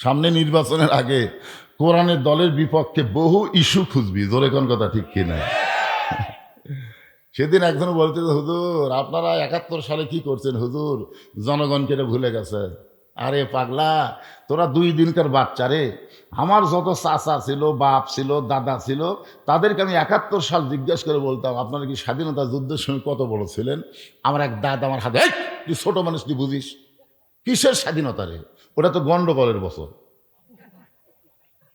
সামনে নির্বাচনের আগে কোরআনের দলের বিপক্ষে বহু ইস্যু খুঁজবি, জোরে কোন কথা ঠিক কিনা? সেদিন একজন বলতে, হুজুর আপনারা 71 সালে কি করছেন হুজুর, জনগণকে ভুলে গেছে। আরে পাগলা, তোরা 2 দিনকার বাচ্চা রে। আমার যত চাচা ছিল, বাপ ছিল, দাদা ছিল, তাদেরকে আমি 71 সাল জিজ্ঞাসা করে বলতাম আপনারা কি স্বাধীনতা যুদ্ধের সময় কত বড় ছিলেন? আমার এক দাদা আমার হাতে, তুই ছোট মানুষ, তুই বুঝিস কিসের স্বাধীনতা রে? ওটা তো গন্ডগোলের বছর।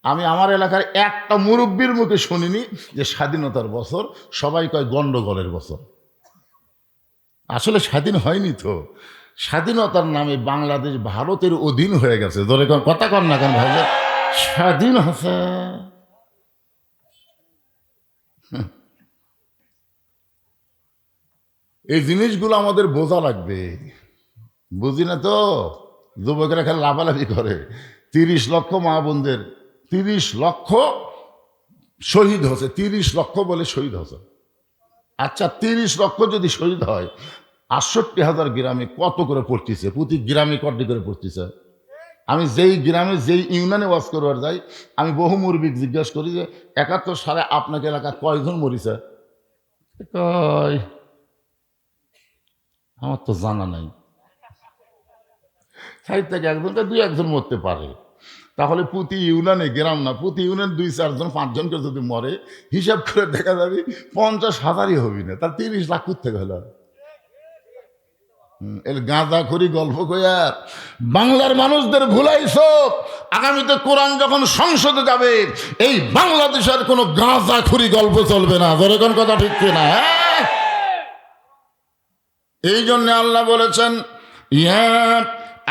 আমি আমার এলাকার একটা মুরব্বীর মুখে শুনিনি যে স্বাধীনতার বছর, সবাই কয় গন্ডগোলের বছর। আসলে স্বাধীন হয়নি তো, স্বাধীনতার নামে বাংলাদেশ ভারতের অধীন হয়ে গেছে। ধরে কথা কর না কেন ভাই, স্বাধীন হচ্ছে। এই জিনিসগুলো আমাদের বোঝা লাগবে, বুঝি না তো। যুবকেরা খালি লাফালাফি করে। 30 লক্ষ মা বোনদের 30 লক্ষ শহীদ হচ্ছে, 30 লক্ষ বলে শহীদ হচ্ছে। আচ্ছা 30 লক্ষ যদি শহীদ হয়, 68,000 গ্রামে কত করে পড়তেছে? প্রতি গ্রামে কত করে পড়তেছে? আমি যেই গ্রামে যেই ইউনিয়নে ওয়াজ করবার যাই, আমি বহু মুরব্বি জিজ্ঞাসা করি যে 71 সালে আপনাকে এলাকায় কয়জন মরিছে? কয় আমার তো জানা নাই। 60 থেকে একজনকে 2-1 মরতে পারে। তাহলে প্রতি ইউনিয়নে, গ্রাম না, প্রতি ইউনিয়ন 2-4 জন 5 জনকে যদি মরে, হিসাব করে দেখা যাবে 50,000ই হবি না, তার 30 লাখ থেকে হলো। এর গাঁজা খড়ি গল্প কইয়া বাংলার মানুষদের ভুলাইছ। আগামীতে কোরআন যখন সংসদে যাবে, এই বাংলাদেশের কোনো গাঁজা খড়ি গল্প চলবে না। ধরে কোন কথা ঠিক কিনা? এই জন্য আল্লাহ বলেছেন, ইয়া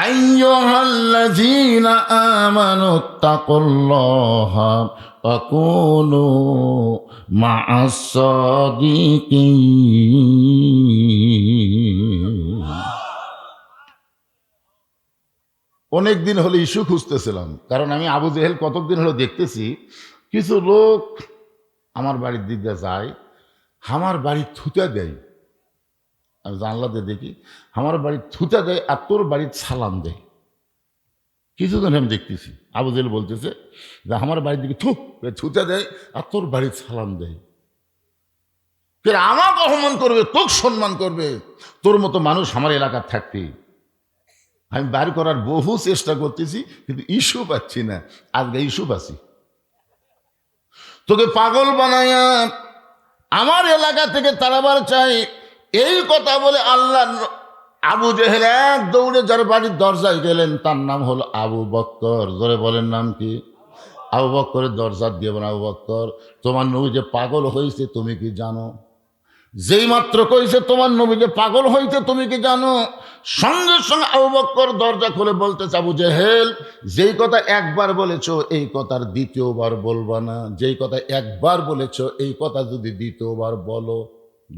আইয়ুহাল্লাযীনা আমানুত্তাকুল্লাহা ওয়া কুনু মা'আস সাদিকিন। অনেক দিন হলো ইস্যু খুঁজতেছিলাম, কারণ আমি আবু জেহেল কতদিন হলো দেখতেছি কিছু লোক আমার বাড়ির দিকে যায়, আমার বাড়ি থুতা দেয়। আমি জানলাতে দেখি আমার বাড়ি থুতা দেয় আর তোর বাড়ির সালাম দেয়। কিছুদিন আমি দেখতেছি আবু জেহেল বলতেছে যে আমার বাড়ির দিকে থুতা দেয় আর তোর বাড়ির সালাম দেয়। ফের আমাকে অপমান করবে, তোকে সম্মান করবে, তোর মতো মানুষ আমার এলাকার থাকতে। আমি বাইর করার বহু চেষ্টা করতেছি, কিন্তু ইস্যু পাচ্ছি না। আজকে ইস্যু পাচ্ছি, তোকে পাগল বানায়া আমার এলাকা থেকে তাড়াবার চাই, এই কথা বলে আল্লাহ আবু জেহেল এক দৌড়ে যার বাড়ির দরজায় গেলেন, তার নাম হলো আবু বক্কর। জোরে বলেন নাম কি? আবু বক্করের দরজা দিয়ে বলেন, আবু বক্কর তোমার নবী যে পাগল হয়েছে তুমি কি জানো? যেই মাত্র কইছে তোমার নবী যে পাগল হইতে তুমি কি জানো, সঙ্গে সঙ্গে আবু বক্কর দরজা খুলে বলতেছে, আবু জেহেল যেই কথা একবার বলেছ এই কথার দ্বিতীয়বার বলবা না। যেই কথা একবার বলেছ এই কথা যদি দ্বিতীয়বার বলো,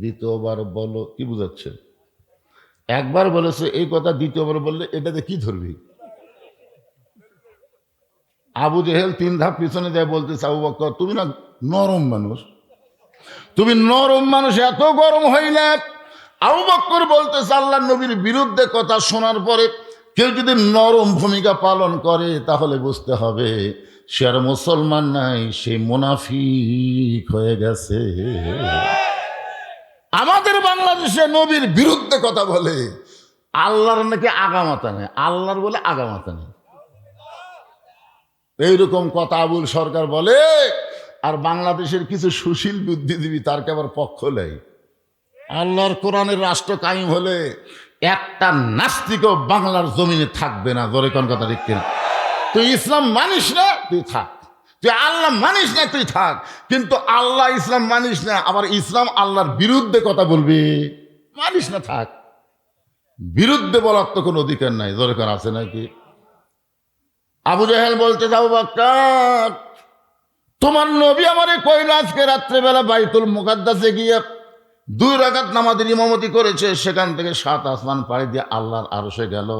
দ্বিতীয়বার বলো। কি বুঝাচ্ছে? একবার বলেছে এই কথা, দ্বিতীয়বার বললে এটাতে কি ধরবি? আবু জেহেল 3 ধাপ পিছনে দেয়, বলতেছে আবু বক্কর তুমি না নরম মানুষ, তুমি নরম মানুষ, এত গরম হইলে। আবু বক্কর বলতেছে আল্লাহর নবীর বিরুদ্ধে কথা শোনার পরে কেউ যদি নরম ভূমিকা পালন করে তাহলে বুঝতে হবে সে আর মুসলমান নাই, সে মুনাফিক হয়ে গেছে। আমাদের বাংলাদেশে নবীর বিরুদ্ধে কথা বলে, আল্লাহর নাকি আগামাতা নেই, আল্লাহর বলে আগামাতা নেই, এইরকম কথা আবুল সরকার বলে। আর বাংলাদেশের কিছু সুশীল বুদ্ধিজীবী তারকে আবার পক্ষ নেই। আল্লাহর কোরআনের রাষ্ট্র কায়েম হলে একটা নাস্তিকও বাংলার জমিনে থাকবে না। জোরে কোন কথা ঠিক কিনা? তুই ইসলাম মানিস না, তুই থাক। তুই আল্লাহ মানিস না, তুই থাক। কিন্তু আল্লাহ ইসলাম মানিস না, আবার ইসলাম আল্লাহর বিরুদ্ধে কথা বলবি, মানিস না, থাক। বিরুদ্ধে বলার তো কোনো অধিকার নাই। জোরে কোন আছে নাকি? আবু জেহেল বলতে, আবু বক্কর তোমার নবী আমারে কইল আজকে রাত্রেবেলা বাইতুল মুকাদ্দাসে গিয়ে 2 রাকাত নামাজের ইমামতি করেছে, সেখান থেকে 7 আসমান পাড়ি দিয়ে আল্লাহর আরশে গেল।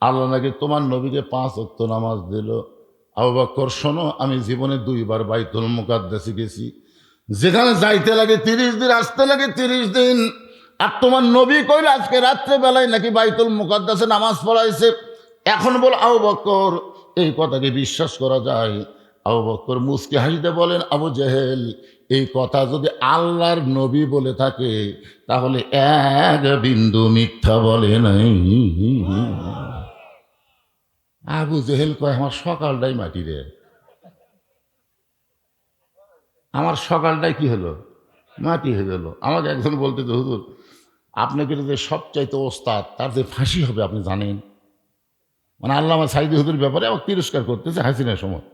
আল্লাহ নাকি তোমার নবীকে 5 ওয়াক্ত নামাজ দিল। আবু বক্কর শোনো, আমি জীবনে 2 বার বাইতুল মুকাদ্দাসে গেছি, যেখানে যাইতে লাগে 30 দিন, আসতে লাগে 30 দিন। আর তোমার নবী কইল আজকে রাত্রেবেলায় নাকি বাইতুল মুকাদ্দাসে নামাজ পড়াইছে। এখন বল আবু বক্কর এই কথাকে বিশ্বাস করা যায়? আবু বকর মুসকে হাসিতে বলেন, আবু জেহেল, এই কথা যদি আল্লাহর নবী বলে থাকে তাহলে এক বিন্দু মিথ্যা বলে নাই। আবু জেহেল কয়, আমার সকালটাই মাটি রে, আমার সকালটাই কি হলো, মাটি হয়ে গেল। আমাকে একজন বলতে, যে হুজুর আপনাকে যে সবচাইতে ওস্তাদ, তার যে ফাঁসি হবে আপনি জানেন? মানে আল্লামা সাইদি হুজুর ব্যাপারে আমাকে তিরস্কার করতেছে হাসিনার সময়,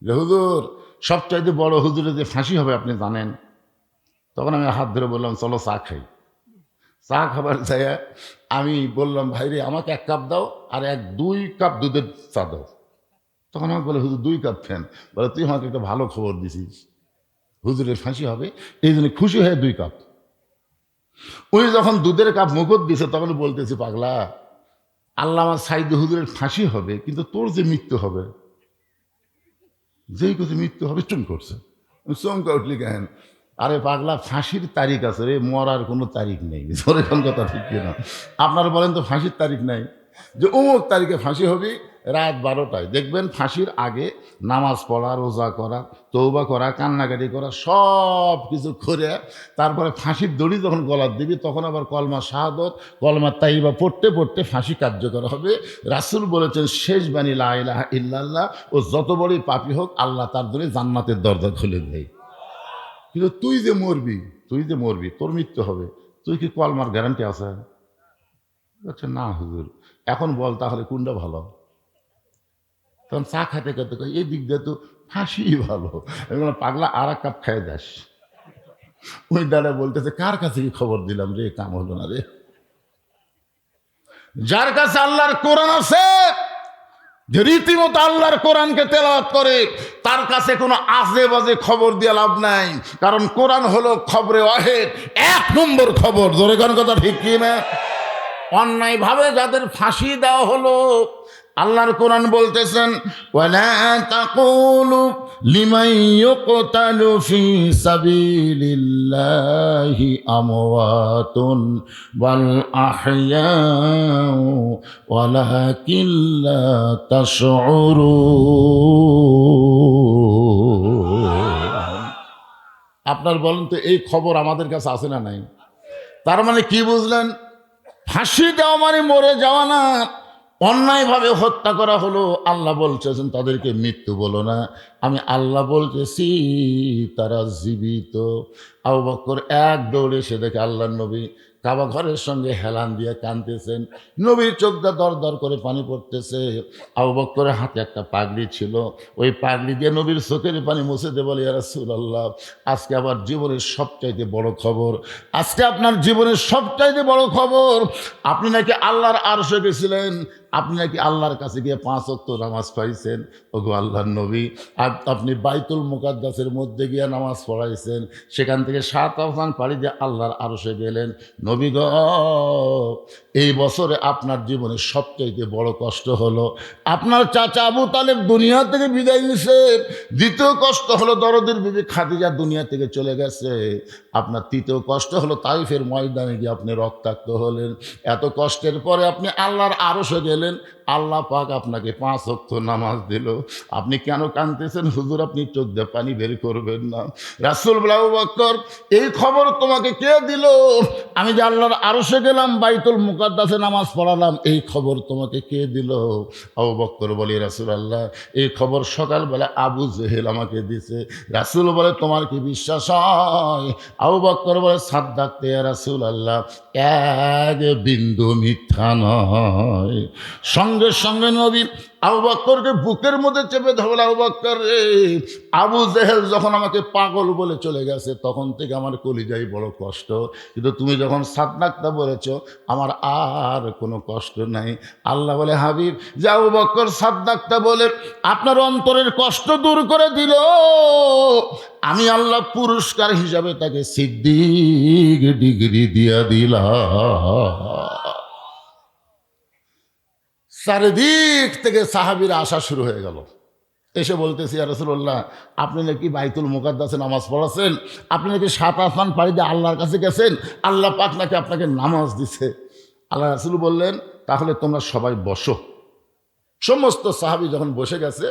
যে হুজুর সবচাইতে বড় হুজুরের যে ফাঁসি হবে আপনি জানেন? তখন আমি হাত ধরে বললাম, চলো চা খাই। চা খাবার চাই আমি বললাম, ভাই রে আমাকে 1 কাপ দাও, আর 2 কাপ দুধের চা দাও। তখন আমাকে বলে, হুজুর 2 কাপ ফ্যান। বলে, তুই আমাকে একটা ভালো খবর দিছিস, হুজুরের ফাঁসি হবে, এই জন্য খুশি হয়ে 2 কাপ। উনি যখন দুধের কাপ মুখত দিছে তখন বলতেছি, পাগলা, আল্লামা সাইদি হুজুরের ফাঁসি হবে, কিন্তু তোর যে মৃত্যু হবে, যেই কিছু মৃত্যু হবে চুন করছে। চমকা উঠলি কেন? আরে পাগলা, ফাঁসির তারিখ আছে রে, মরার কোনো তারিখ নেই। এখন কথা ঠিক কিনা? আপনারা বলেন তো ফাঁসির তারিখ নাই, যে অমুক তারিখে ফাঁসি হবে রাত 12টায়। দেখবেন ফাঁসির আগে নামাজ পড়া, রোজা করা, তৌবা করা, কান্নাকাটি করা, সব কিছু করে তারপরে ফাঁসির দড়ি যখন গলার দিবি তখন আবার কলমা শাহাদত, কলমা তাইবা পড়তে পড়তে ফাঁসি কার্যকর হবে। রাসূল বলেছেন, শেষ বাণী লা ইলাহা ইল্লাল্লাহ, ও যত বড়ই পাপী হোক আল্লাহ তার জন্য জান্নাতের দরজা খুলে দেয়। কিন্তু তুই যে মরবি, তোর মৃত্যু হবে, তুই কি কলমার গ্যারান্টি আছে? বলছে, না হুজুর। এখন বল তাহলে কোনটা ভালো? তখন চা খাইতে খেতে কই, এই দিক দিয়ে তো ফাঁসি ভালো। আমি বললাম, পাগলা, আর 1 কাপ খাই যাস। ওই দাদা বলতেছে, কার কাছে কি খবর দিলাম রে, কাম হলো না রে। যার কাছে আল্লাহর কোরআন আছে, যে রীতিমতো আল্লাহর কোরআনকে তেলাওয়াত করে, তার কাছে কোনো আজে বাজে খবর দিয়ে লাভ নাই। কারণ কোরআন হলো খবরে ওয়াহিদ, 1 নম্বর খবর। জোরে কোন কথা ঠিক কি না? অন্যায়ভাবে যাদের ফাঁসি দেওয়া হলো, আল্লাহর কোরআন বলতেছেন, ওয়ালা তাকুলু লিমান ইউকতালু ফি সাবিলিল্লাহি আমওয়াতুন বাল আহইয়াউ ওয়ালাকিন লা তাশউরুন। আপনার বলেন তো, এই খবর আমাদের কাছে আছে না নাই? তার মানে কি বুঝলেন? ফাঁসি দেওয়া মানে মরে যাওয়া না, অন্যায়ভাবে হত্যা করা হলো। আল্লাহ বলছেন তাদেরকে মৃত্যু বলো না, আমি আল্লাহ বলতেছি তারা জীবিত। আবু বকর এক দৌড়ে সে দেখে আল্লাহর নবী কাবা ঘরের সঙ্গে হেলান দিয়ে কাঁদতেছেন, নবীর চোখটা দর দর করে পানি পড়তেছে। আবু বকরের হাতে একটা পাগড়ি ছিল, ওই পাগড়ি দিয়ে নবীর চোখের পানি মুছে দিয়ে বলে, ইয়া রাসূলুল্লাহ, আজকে আবার জীবনের সবচাইতে বড় খবর, আজকে আপনার জীবনের সবচাইতে বড় খবর, আপনি নাকি আল্লাহর আরশে গেছিলেন, আপনি নাকি আল্লাহর কাছে গিয়ে 5 ওয়াক্ত নামাজ পাইছেন। ওগো আল্লাহর নবী, আপনি বাইতুল মুকাদ্দাসের মধ্যে গিয়ে নামাজ পড়াইছেন, সেখান থেকে 7 আসমান পাড়ি দিয়ে আল্লাহর আরশে গেলেন। নবী গো, এই বছরে আপনার জীবনে সবচাইতে বড় কষ্ট হলো আপনার চাচা আবু তালেব দুনিয়া থেকে বিদায় নিছে। দ্বিতীয় কষ্ট হলো দরদের বিবি খাদিজা দুনিয়া থেকে চলে গেছে। আপনার তৃতীয় কষ্ট হলো তাইফের ময়দানে গিয়ে আপনি রক্তাক্ত হলেন। এত কষ্টের পরে আপনি আল্লাহর আরশে গেলেন, আল্লাহ পাক আপনাকে 5 ওয়াক্ত নামাজ দিল। আপনি কেন কাঁদতেছেন হুজুর? আপনি চোখ দিয়ে পানি বের করবেন না। রাসূল বলে, আবু বকর, এই খবর তোমাকে কে দিল? আমি যে আল্লাহর আরশে গেলাম, বাইতুল মুকাদ্দাসে নামাজ পড়ালাম, এই খবর তোমাকে কে দিল? আবু বকর বলে, রাসূলুল্লাহ, এই খবর সকালবেলা আবু জেহেল আমাকে দিছে। রাসূল বলে, তোমার কি বিশ্বাস হয়? আবু বকর বলে, সাদ্দাকতে ইয়া রাসূলুল্লাহ, 1 বিন্দু মিথ্যা নয়। সঙ্গে সঙ্গে নবী আবু বকরকে বুকের মধ্যে চেপে ধরল, আবু বকর রে, আবু জেহেল যখন আমাকে পাগল বলে চলে গেছে তখন থেকে আমার কলিজায় বড় কষ্ট, কিন্তু তুমি যখন সাদ্দাকতা বলেছো আমার আর কোনো কষ্ট নাই। আল্লাহ বলে, হাবিব, যে আবু বকর সাদ্দাকতা বলে আপনার অন্তরের কষ্ট দূর করে দিল, আমি আল্লাহ পুরস্কার হিসাবে তাকে সিদ্দিক ডিগ্রি দিয়া দিলাম। চারিদিক থেকে সাহাবীরা আসা শুরু হয়ে গেল। এসে বলতেছি, ইয়া রাসূলুল্লাহ, আপনি নাকি বাইতুল মুকাদ্দাসে নামাজ পড়াছেন, আপনি নাকি 7 আসমান পাড়ি দিয়ে আল্লাহর কাছে গেছেন, আল্লাহ পাক নাকি আপনাকে নামাজ দিছে। আল্লাহ রাসূল বললেন, তাহলে তোমরা সবাই বসো। সমস্ত সাহাবী যখন বসে গেছে,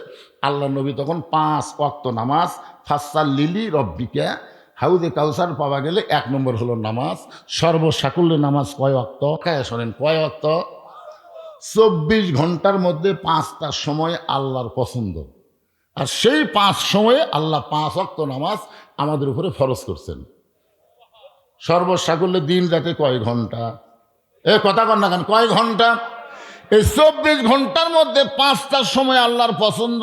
আল্লাহ নবী তখন 5 ওয়াক্ত নামাজ, ফাসাল লিলি রব্বিকা, হাউজে কাউসার পাওয়া গেলে 1 নম্বর হলো নামাজ। সর্বসাকুল্যে নামাজ কয় ওয়াক্ত? শোনেন, কয় ওয়াক্ত? 24 ঘন্টার মধ্যে 5টা সময় আল্লাহর পছন্দ, আর সেই 5 সময়ে আল্লাহ 5 ওয়াক্ত নামাজ আমাদের উপরে ফরজ করছেন। সর্বসাকুল্যে দিন রাতে কয় ঘন্টা? কথা কন না কেন, কয় ঘন্টা? এই 24 ঘন্টার মধ্যে 5টা সময় আল্লাহর পছন্দ।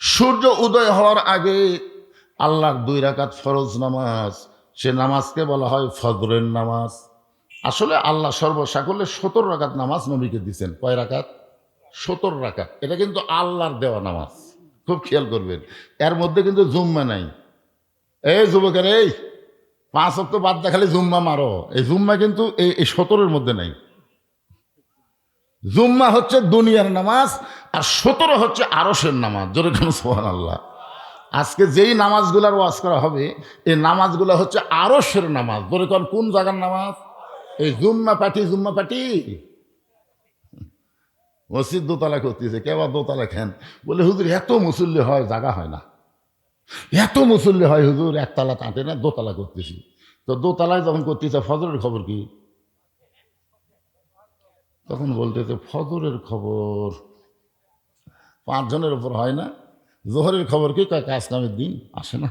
সূর্য উদয় হওয়ার আগে আল্লাহর 2 রাকাত ফরজ নামাজ, সে নামাজকে বলা হয় ফজরের নামাজ। আসলে আল্লাহ সর্বসাকুল্যে 17 রাকাত নামাজ নবীকে দিচ্ছেন। কয় রাকাত? 17 রাকাত। এটা কিন্তু আল্লাহর দেওয়া নামাজ, খুব খেয়াল করবেন। এর মধ্যে কিন্তু জুম্মা নাই। এই যুবকের, এই 5 ওয়াক্ত বাদ দেখালে জুম্মা মারো, এই জুম্মা কিন্তু এই 17-এর মধ্যে নাই। জুম্মা হচ্ছে দুনিয়ার নামাজ, আর 17 হচ্ছে আরশের নামাজ। জোরে কেন সুবহানাল্লাহ। আজকে যেই নামাজগুলার ওয়াজ করা হবে, এই নামাজগুলো হচ্ছে আরশের নামাজ। জোরে কোন, কোন জায়গার নামাজ? এই জুম্মা পাটি মসজিদ দোতলা করতেছে, কেউ দোতলা খান, বলে হুজুর এত মুসল্লি হয়, জায়গা হয় না। এত মুসল্লি হয় হুজুর, একতলা টাঁটে না, দোতলা করতেছি। তো দোতলায় যখন করতেছে, ফজরের খবর কি? তখন বলতেছে ফজরের খবর 5 জনের উপর হয় না। জোহরের খবর কি? কয় কাজ কামের দিন আসে না।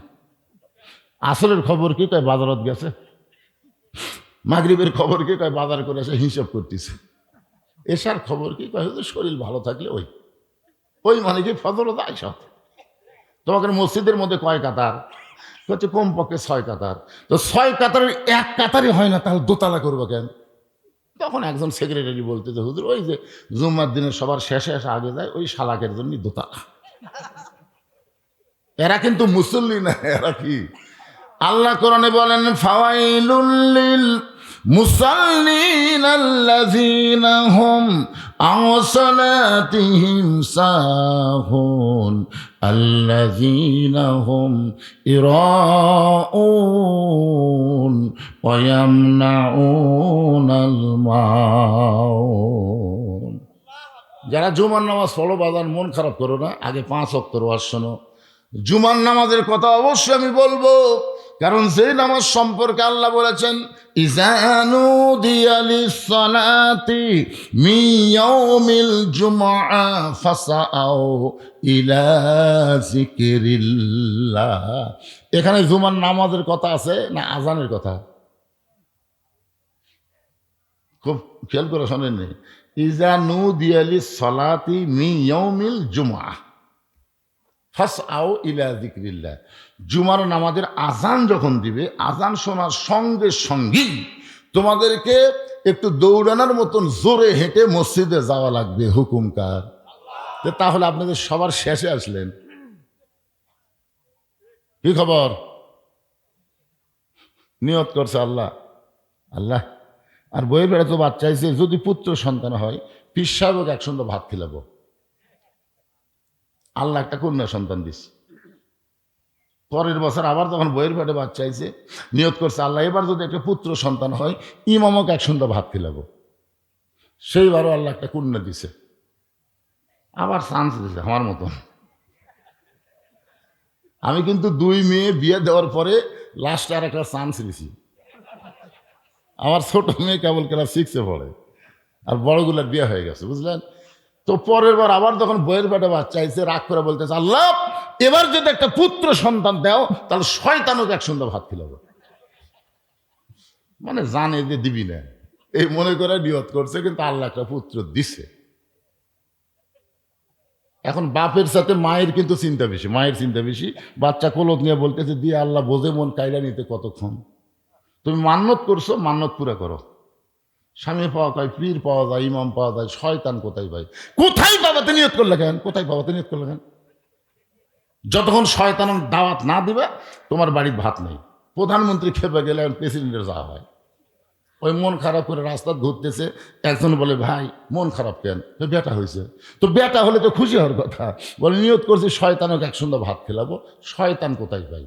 আসরের খবর কি? কয় বাজারত গেছে। মাগরিবের খবর কি? কয় বাজার করে এসে হিসাব করতেছে। এশার খবর কি? কয় হুজুর শরীর ভালো থাকলে ওই মানে কি ফজরও যায় সব। তোমাকে মসজিদের মধ্যে কয় কাতার? হচ্ছে কমপক্ষে 6 কাতার। তো 6 কাতারের 1 কাতারই হয় না, তাহলে দোতলা করবো কেন? তখন একজন সেক্রেটারি বলতেছে হুজুর ওই যে জুম্মার দিনের সবার শেষে এসে আগে যায়, ওই শালাকের জন্য দোতলা। এরা কিন্তু মুসল্লি না, এরা কি? আল্লাহ কোরআনে বলেন ফাওয়াইলুল লিল মুসাল্লিন আল্লাযীনা হুম আন সালাতিহিম সাহুন আল্লাযীনা হুম ইরাউন ওয়া ইয়ামনাউনাল মাউন। যারা জুমার নামাজ পড়ো বাজার, মন খারাপ করো না, আগে 5 ওয়াক্ত ওয়াজ শোনো। জুমার নামাজের কথা অবশ্যই আমি বলবো, কারণ সেই নামাজ সম্পর্কে আল্লাহ বলেছেন ইযা নুদিয়া লিস-সালাতি মিন ইয়াউমিল জুমআ ফাসআউ ইলা যিকরিল্লাহ। এখানে জুমার নামাজের কথা আছে না আজানের কথা? খুব খেয়াল করে শোনেননি। ইযা নুদিয়া লিস-সালাতি মিন ইয়াউমিল জুমআ ফাসআউ ইলা যিকরিল্লাহ। জুমার নামাজের আজান যখন দিবে, আজান শোনার সঙ্গে সঙ্গেই তোমাদেরকে একটু দৌড়ানোর মতন জোরে হেঁটে মসজিদে যাওয়া লাগবে। হুকুম কার? তাহলে আপনাদের সবার শেষে আসলেন, কি খবর? নিয়ত করছে আল্লাহ আল্লাহ, আর বইয়ের বেড়া তো বাচ্চা হয়েছে, যদি পুত্র সন্তান হয় পীর সাহেবকে একসঙ্গে ভাত খিলাবো। আল্লাহ একটা কন্যা সন্তান দিচ্ছে। পরের বছর আবার যখন বইয়ের পেটে বাচ্চা আইছে, নিয়ত করছে আল্লাহ এবার যদি একটা পুত্র সন্তান হয় ইমামকে একসঙ্গে ভাত খিলাবো। সেইবারও আল্লাহ একটা কন্যা দিছে, আবার চান্স দিছে আমার মতন। আমি কিন্তু 2 মেয়ে বিয়ে দেওয়ার পরে লাস্টে আর একটা চান্স দিছি। আমার ছোট মেয়ে কেবল ক্লাস 6-এ পড়ে, আর বড়গুলার বিয়ে হয়ে গেছে, বুঝলেন? তো পরের বার আবার যখন বইয়ের পেটে বাচ্চা আইছে, রাগ করে বলতেছে আল্লাহ এবার যদি একটা পুত্র সন্তান দাও তাহলে শয়তানকে একসঙ্গে ভাত খিলাবো। মানে জানে যে দিবি না, এই মনে করে নিয়ত করছে, কিন্তু আল্লাহ একটা পুত্র দিছে। এখন বাপের সাথে মায়ের কিন্তু চিন্তা বেশি, মায়ের চিন্তা বেশি। বাচ্চা কোলত নিয়ে বলতেছে দিয়ে আল্লাহ বোঝে মন কাইলা নিতে কতক্ষণ। তুমি মান্নত করছো, মান্নত পুরা করো। স্বামী পাওয়া যায়, পীর পাওয়া যায়, ইমাম পাওয়া যায়, শয়তান কোথায় পাই? কোথায় পাবাতে নিয়ত করলে কেন? কোথায় পাবাতে নিয়ত করলে কেন? যতক্ষণ শয়তান দাওয়াত না দিবে তোমার বাড়ির ভাত নেই। প্রধানমন্ত্রী খেপে গেলে প্রেসিডেন্টের যাওয়া হয়। ওই মন খারাপ করে রাস্তা ঘুরতেছে, একজন বলে ভাই মন খারাপ কেন? বেটা হয়েছে। তো বেটা হলে তো খুশি হওয়ার কথা। বলে নিয়ত করছি শয়তানকে একসঙ্গে ভাত খেলাবো। শয়তান কোথায় পাই?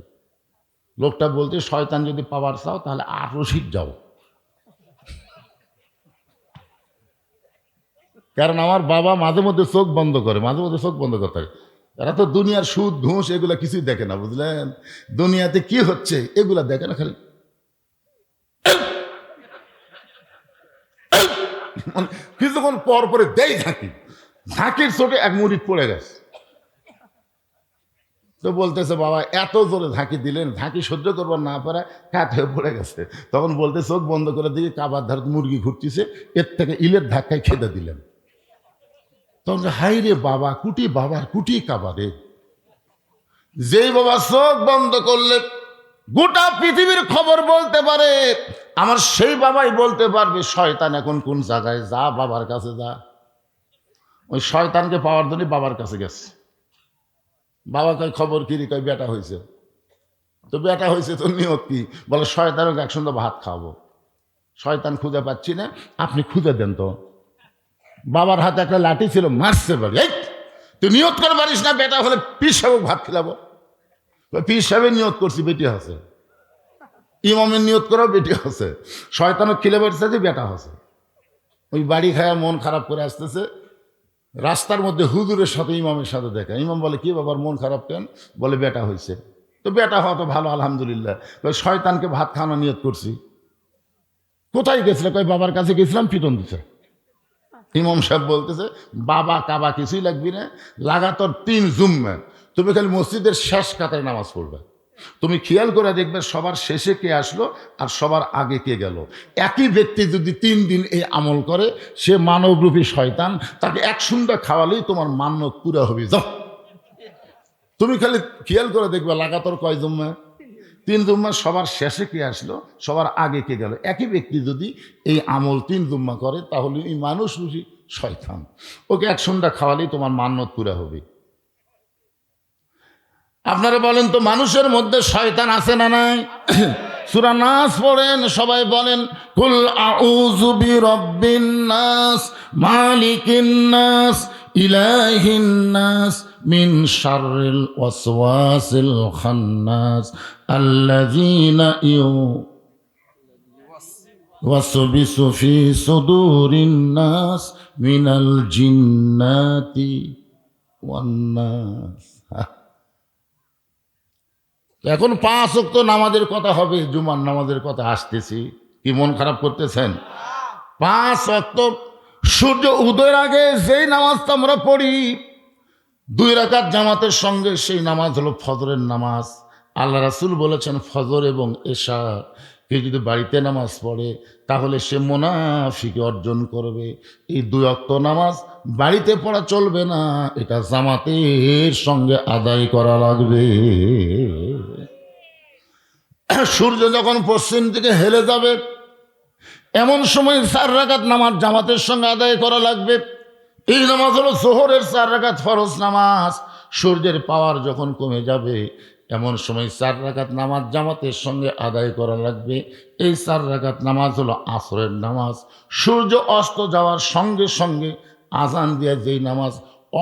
লোকটা বলতে শয়তান যদি পাওয়ার চাও তাহলে 8 রশিদ যাও। কারণ আমার বাবা মাঝে মধ্যে চোখ বন্ধ করে, মাঝে মধ্যে চোখ বন্ধ করতে থাকে। এরা তো দুনিয়ার সুদ ঘুষ এগুলা কিছুই দেখে না, বুঝলেন? দুনিয়াতে কি হচ্ছে এগুলা দেখে না, খালি কিছুক্ষণ পর পরে দেই ঝাঁকি, ঝাঁকির চোটে এক মুড়ি পড়ে গেছে। তো বলতেছে, বাবা এত জোরে ঝাঁকি দিলেন, ঝাঁকি সহ্য করবার না পারে কাত হয়ে পড়ে গেছে। তখন বলতে, চোখ বন্ধ করে দিয়ে কাবার ধারে মুরগি ঘুরতেছে, এর থেকে ইলের ধাক্কায় খেতে দিলেন। তখন হাই রে বাবা, কুটি বাবার কুটি কাবারে। যেই বাবা চোখ বন্ধ করলে গোটা পৃথিবীর খবর বলতে পারে, আমার সেই বাবাই বলতে পারবে শয়তান এখন কোন জায়গায়, যা বাবার কাছে যা। ওই শয়তানকে পাওয়ার জন্য বাবার কাছে গেছে। বাবা কয়, খবর কি রে? কয়, বেটা হয়েছে। তো বেটা হয়েছে তো নিয়ত কি? বলে, শয়তানকে একসঙ্গে ভাত খাওয়াবো। শয়তান খুঁজে পাচ্ছি না, আপনি খুঁজে দেন তো। বাবার হাতে একটা লাঠি ছিল, মারছে বলে, এই তুই নিয়ত করে পারিস না বেটা হলে পীর সাহেব ভাত খেলাবো। পীর সাহেবের নিয়ত করছি, বেটি আছে। ইমামের নিয়ত করাও বেটি আছে। শয়তানও খেলে বেড়েছে যে বেটা আছে। ওই বাড়ি খায়া মন খারাপ করে আসতেছে, রাস্তার মধ্যে হুজুরের সাথে ইমামের সাথে দেখা। ইমাম বলে, কি বাবার মন খারাপ কেন? বলে, বেটা হয়েছে। তো বেটা হওয়া তো ভালো, আলহামদুলিল্লাহ। শয়তানকে ভাত খাওয়ানো নিয়ত করছি। কোথায় গেছিল? কয়, বাবার কাছে গেছিলাম, পিটন দিছে। ইমাম সাহেব বলতেছে, বাবা কাবা কিছুই লাগবি না, লাগাতার 3 জুম্মা তুমি খালি মসজিদের শেষ কাতারে নামাজ পড়বে। তুমি খেয়াল করে দেখবে সবার শেষে কে আসলো আর সবার আগে কে গেল। একই ব্যক্তি যদি 3 দিন এই আমল করে, সে মানবরূপী শয়তান, তাকে এক সুন্দর খাওয়ালেই তোমার মান্যত পুরা হবে। যাও, তুমি খালি খেয়াল করে দেখবে লাগাতার কয় জুম্মা? 3 জুম্মা। সবার শেষে কে আসলো, সবার আগে কে গেল। একই ব্যক্তি যদি এই আমল 3 জুম্মা করে, তাহলে এই মানুষ রূপী শয়তান, ওকে এক সন্ধ্যা খাওয়ালেই তোমার মান্যত পুরা হবে। আপনারা বলেন তো, মানুষের মধ্যে শয়তান আছে না নাই? সূরা নাস পড়েন, সবাই বলেন, কুল আউযু বিরাব্বিন নাস, মালিকিন নাস, ইলাহিন নাস, মিন শাররিল ওয়াসওয়াসিল খান্নাস, আল্লাযীনা ইউওয়াসবিসু ফি সুদুরিন নাস মিনাল জিন্নাতি ওয়ান নাস। এখন 5 ওয়াক্ত নামাজের কথা হবে, জুমার নামাজের কথা আসতেছি। কি মন খারাপ করতেছেন? 5 ওয়াক্ত সূর্য উদয়ের আগে যেই নামাজটা আমরা পড়ি 2 রাকাত জামাতের সঙ্গে, সেই নামাজ হলো ফজরের নামাজ। আল্লাহ রাসূল বলেছেন, ফজর এবং এশা কেউ যদি বাড়িতে নামাজ পড়ে তাহলে সে মুনাফিকি অর্জন করবে। এই 2 ওয়াক্ত নামাজ বাড়িতে পড়া চলবে না, এটা জামাতের সঙ্গে আদায় করা লাগবে। সূর্য যখন পশ্চিম দিকে হেলে যাবে, এমন সময় 4 রাকাত নামাজ জামাতের সঙ্গে আদায় করা লাগবে। এই নামাজ হলো জোহরের 4 রাকাত ফরজ নামাজ। সূর্যের পাওয়ার যখন কমে যাবে, এমন সময় 4 রাকাত নামাজ জামাতের সঙ্গে আদায় করা লাগবে। এই 4 রাকাত নামাজ হলো আসরের নামাজ। সূর্য অস্ত যাওয়ার সঙ্গে সঙ্গে আজান দিয়ে যেই নামাজ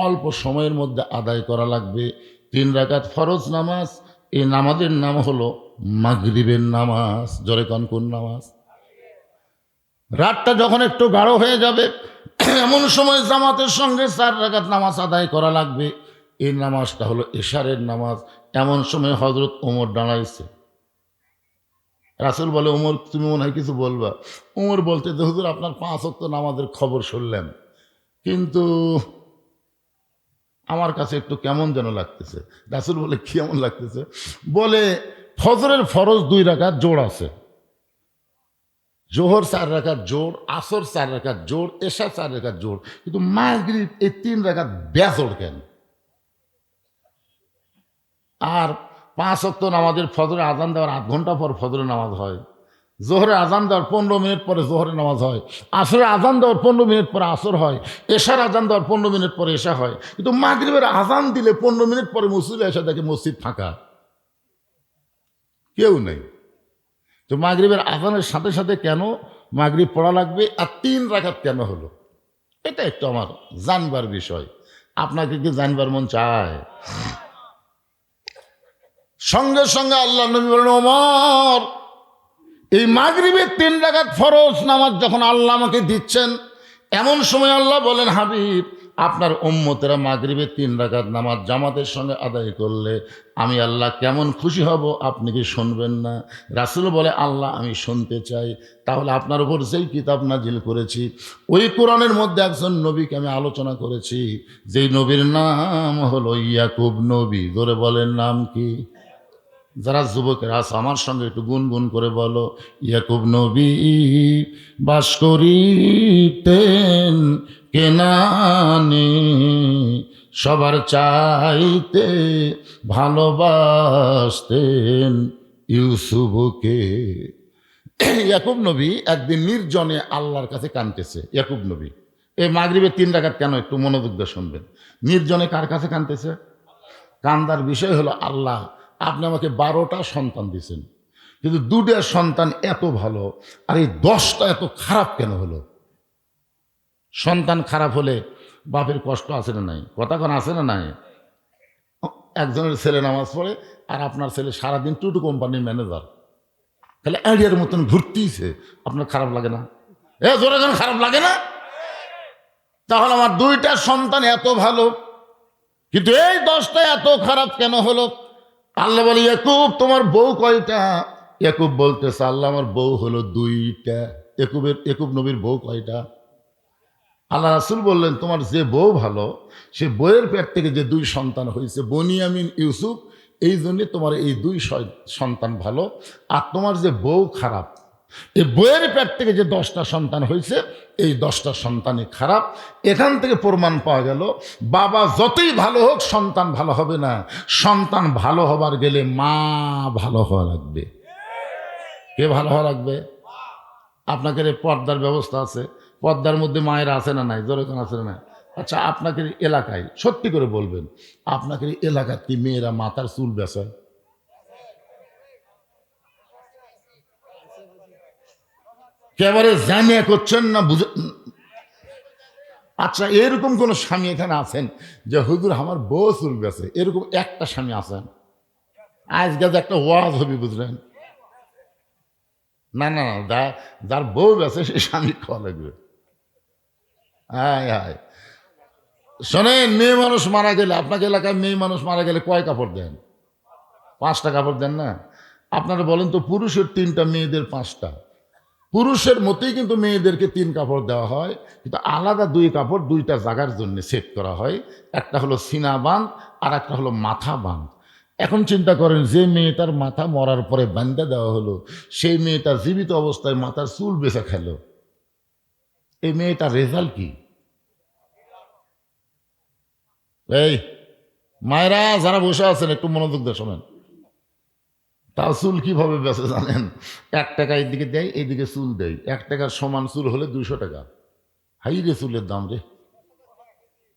অল্প সময়ের মধ্যে আদায় করা লাগবে, 3 রাকাত ফরজ নামাজ। এই নামাজের নাম হলো মাগরিবের নামাজ। জোরে কোন কোন নামাজ? রাতটা যখন একটু গাঢ় হয়ে যাবে, এমন সময় জামাতের সঙ্গে 4 রাকাত নামাজ আদায় করা লাগবে। এই নামাজটা হলো এশারের নামাজ। এমন সময় হযরত ওমর দাঁড়াইছে। রাসূল বলে, ওমর তুমি মনে হয় কিছু বলবা। ওমর বলতে, হুজুর আপনার 5 ওয়াক্ত নামাজের খবর শুনলাম, কিন্তু আমার কাছে একটু কেমন যেন লাগতেছে। রাসূল বলে, কেমন লাগতেছে? বলে, ফজরের ফরজ 2 রাকাত জোড় আছে, জোহর 4 রাকাত জোড়, আসর 4 রাকাত জোড়, এশা 4 রাকাত জোড়, কিন্তু মাগরিব এই 3 রাকাত বেজোড় কেন? আর 5 ওয়াক্ত নামাজের ফজরে আজান দেওয়ার 8 ঘন্টা পর ফজরের নামাজ হয়, জোহরে আজান দেওয়ার 15 মিনিট পরে জোহরের নামাজ হয়, আসরে আজান দেওয়ার 15 মিনিট পরে আসর হয়, এশার আজান দেওয়ার 15 মিনিট পরে এশা হয়। কিন্তু মাগরিবের আজান দিলে 15 মিনিট পরে মসজিদে এসে দেখে মসজিদ ফাঁকা, কেউ নেই। তো মাগরিবের আজানের সাথে সাথে কেন মাগরিব পড়া লাগবে আর 3 রাকাত কেন হলো, এটা একটু আমার জানবার বিষয়। আপনাকে কি জানবার মন চায়? সঙ্গে সঙ্গে আল্লাহ নবী বলেন, ওমর এই মাগরিবের 3 রাকাত ফরজ নামাজ যখন আল্লাহ আমাকে দিচ্ছেন, এমন সময় আল্লাহ বলেন, হাবিব আপনার উম্মতেরা মাগরিবে 3 রাকাত নামাজ জামাতের সঙ্গে আদায় করলে আমি আল্লাহ কেমন খুশি হব আপনি কি শুনবেন না? রাসূল বলে, আল্লাহ আমি শুনতে চাই। তাহলে আপনার উপর যেই কিতাব নাজিল করেছি ওই কোরআনের মধ্যে একজন নবীকে আমি আলোচনা করেছি, যেই নবীর নাম হলো ইয়াকুব নবী। ধরে বলেন নাম কি? যারা যুবকেরা আছে আমার সঙ্গে একটু গুনগুন করে বলো, ইয়াকুব নবী বাস করিতেন কেনানে, সবার চাইতে ভালোবাসতেন ইউসুফকে। ইয়াকুব নবী একদিন নির্জনে আল্লাহর কাছে কাঁদতেছে। ইয়াকুব নবী এই মাগরিবের 3 রাকাত কেন একটু মনোযোগ দিয়ে শুনবেন। নির্জনে কার কাছে কাঁদতেছে? কান্দার বিষয় হলো, আল্লাহ আপনি আমাকে 12টা সন্তান দিয়েছেন, কিন্তু 2টা সন্তান এত ভালো আর এই 10টা এত খারাপ কেন হলো? সন্তান খারাপ হলে বাপের কষ্ট আছে না নাই? কথা কোন আছে না নাই? একজনের ছেলে নামাজ পড়ে আর আপনার ছেলে সারাদিন টুটু কোম্পানির ম্যানেজার, তাহলে আইডিয়ার মতন ঘুরতেইছে, আপনার খারাপ লাগে না? জোরে কেন খারাপ লাগে না? তাহলে আমার 2টা সন্তান এত ভালো, কিন্তু এই 10টা এত খারাপ কেন হলো? আল্লাহ বলে, ইয়াকুব তোমার বউ কয়টা? ইয়াকুব বলতেছে, আল্লাহ আমার বউ হলো 2টা। ইয়াকুব নবীর বউ কয়টা? আল্লাহ রাসূল বললেন, তোমার যে বউ ভালো সে বউয়ের পেট থেকে যে 2 সন্তান হয়েছে বনিয়ামিন ইউসুফ, এই জন্যে তোমার এই 2 সন্তান ভালো। আর তোমার যে বউ খারাপ, এই বউয়ের পেট থেকে যে 10টা সন্তান হয়েছে এই 10টা সন্তানই খারাপ। এখান থেকে প্রমাণ পাওয়া গেল, বাবা যতই ভালো হোক সন্তান ভালো হবে না। সন্তান ভালো হবার গেলে মা ভালো হওয়া লাগবে। কে ভালো হওয়া লাগবে? আপনাকে পর্দার ব্যবস্থা আছে, পর্দার মধ্যে মায়েরা আছে না নাই? জোরে কোন আছে না নাই? আচ্ছা, আপনাকে এলাকায় সত্যি করে বলবেন, আপনাকে এলাকার কি মেয়েরা মাথার চুল বেচায়? একেবারে জানিয়া করছেন না বুঝে? আচ্ছা, এরকম কোন স্বামী এখানে আছেন যে হুজুর আমার বউ চুল বেচে? এরকম একটা স্বামী আছেন? আজকে যে একটা ওয়াজ হবে, বুঝলেন? না না না, যার বউ বেচে সে স্বামী খাওয়া লাগবে। হ্যাঁ হ্যাঁ, শোনেন, মেয়ে মানুষ মারা গেলে, আপনাকে এলাকায় মেয়ে মানুষ মারা গেলে কয় কাপড় দেন? 5টা কাপড় দেন না? আপনারা বলেন তো, পুরুষের 3টা, মেয়েদের 5টা। পুরুষের মতোই কিন্তু মেয়েদেরকে 3 কাপড় দেওয়া হয়, কিন্তু আলাদা 2 কাপড় 2টা জায়গার জন্য সেট করা হয়। একটা হলো সিনা বাঁধ আর একটা হলো মাথা বাঁধ। এখন চিন্তা করেন, যে মেয়েটার মাথা মরার পরে বান্ধা দেওয়া হলো, সেই মেয়েটা জীবিত অবস্থায় মাথার চুল বেচা খেল, এই মেয়েটার রেজাল্ট কি? এই মায়েরা যারা বসে আছেন একটু মনোযোগ দিয়ে শোনেন। তাও চুল কিভাবে বেচে জানেন? 1 টাকা এইদিকে দেয়, এইদিকে চুল দেয়। 1 টাকার সমান চুল হলে 200 টাকা। হাই রে চুলের দাম রে!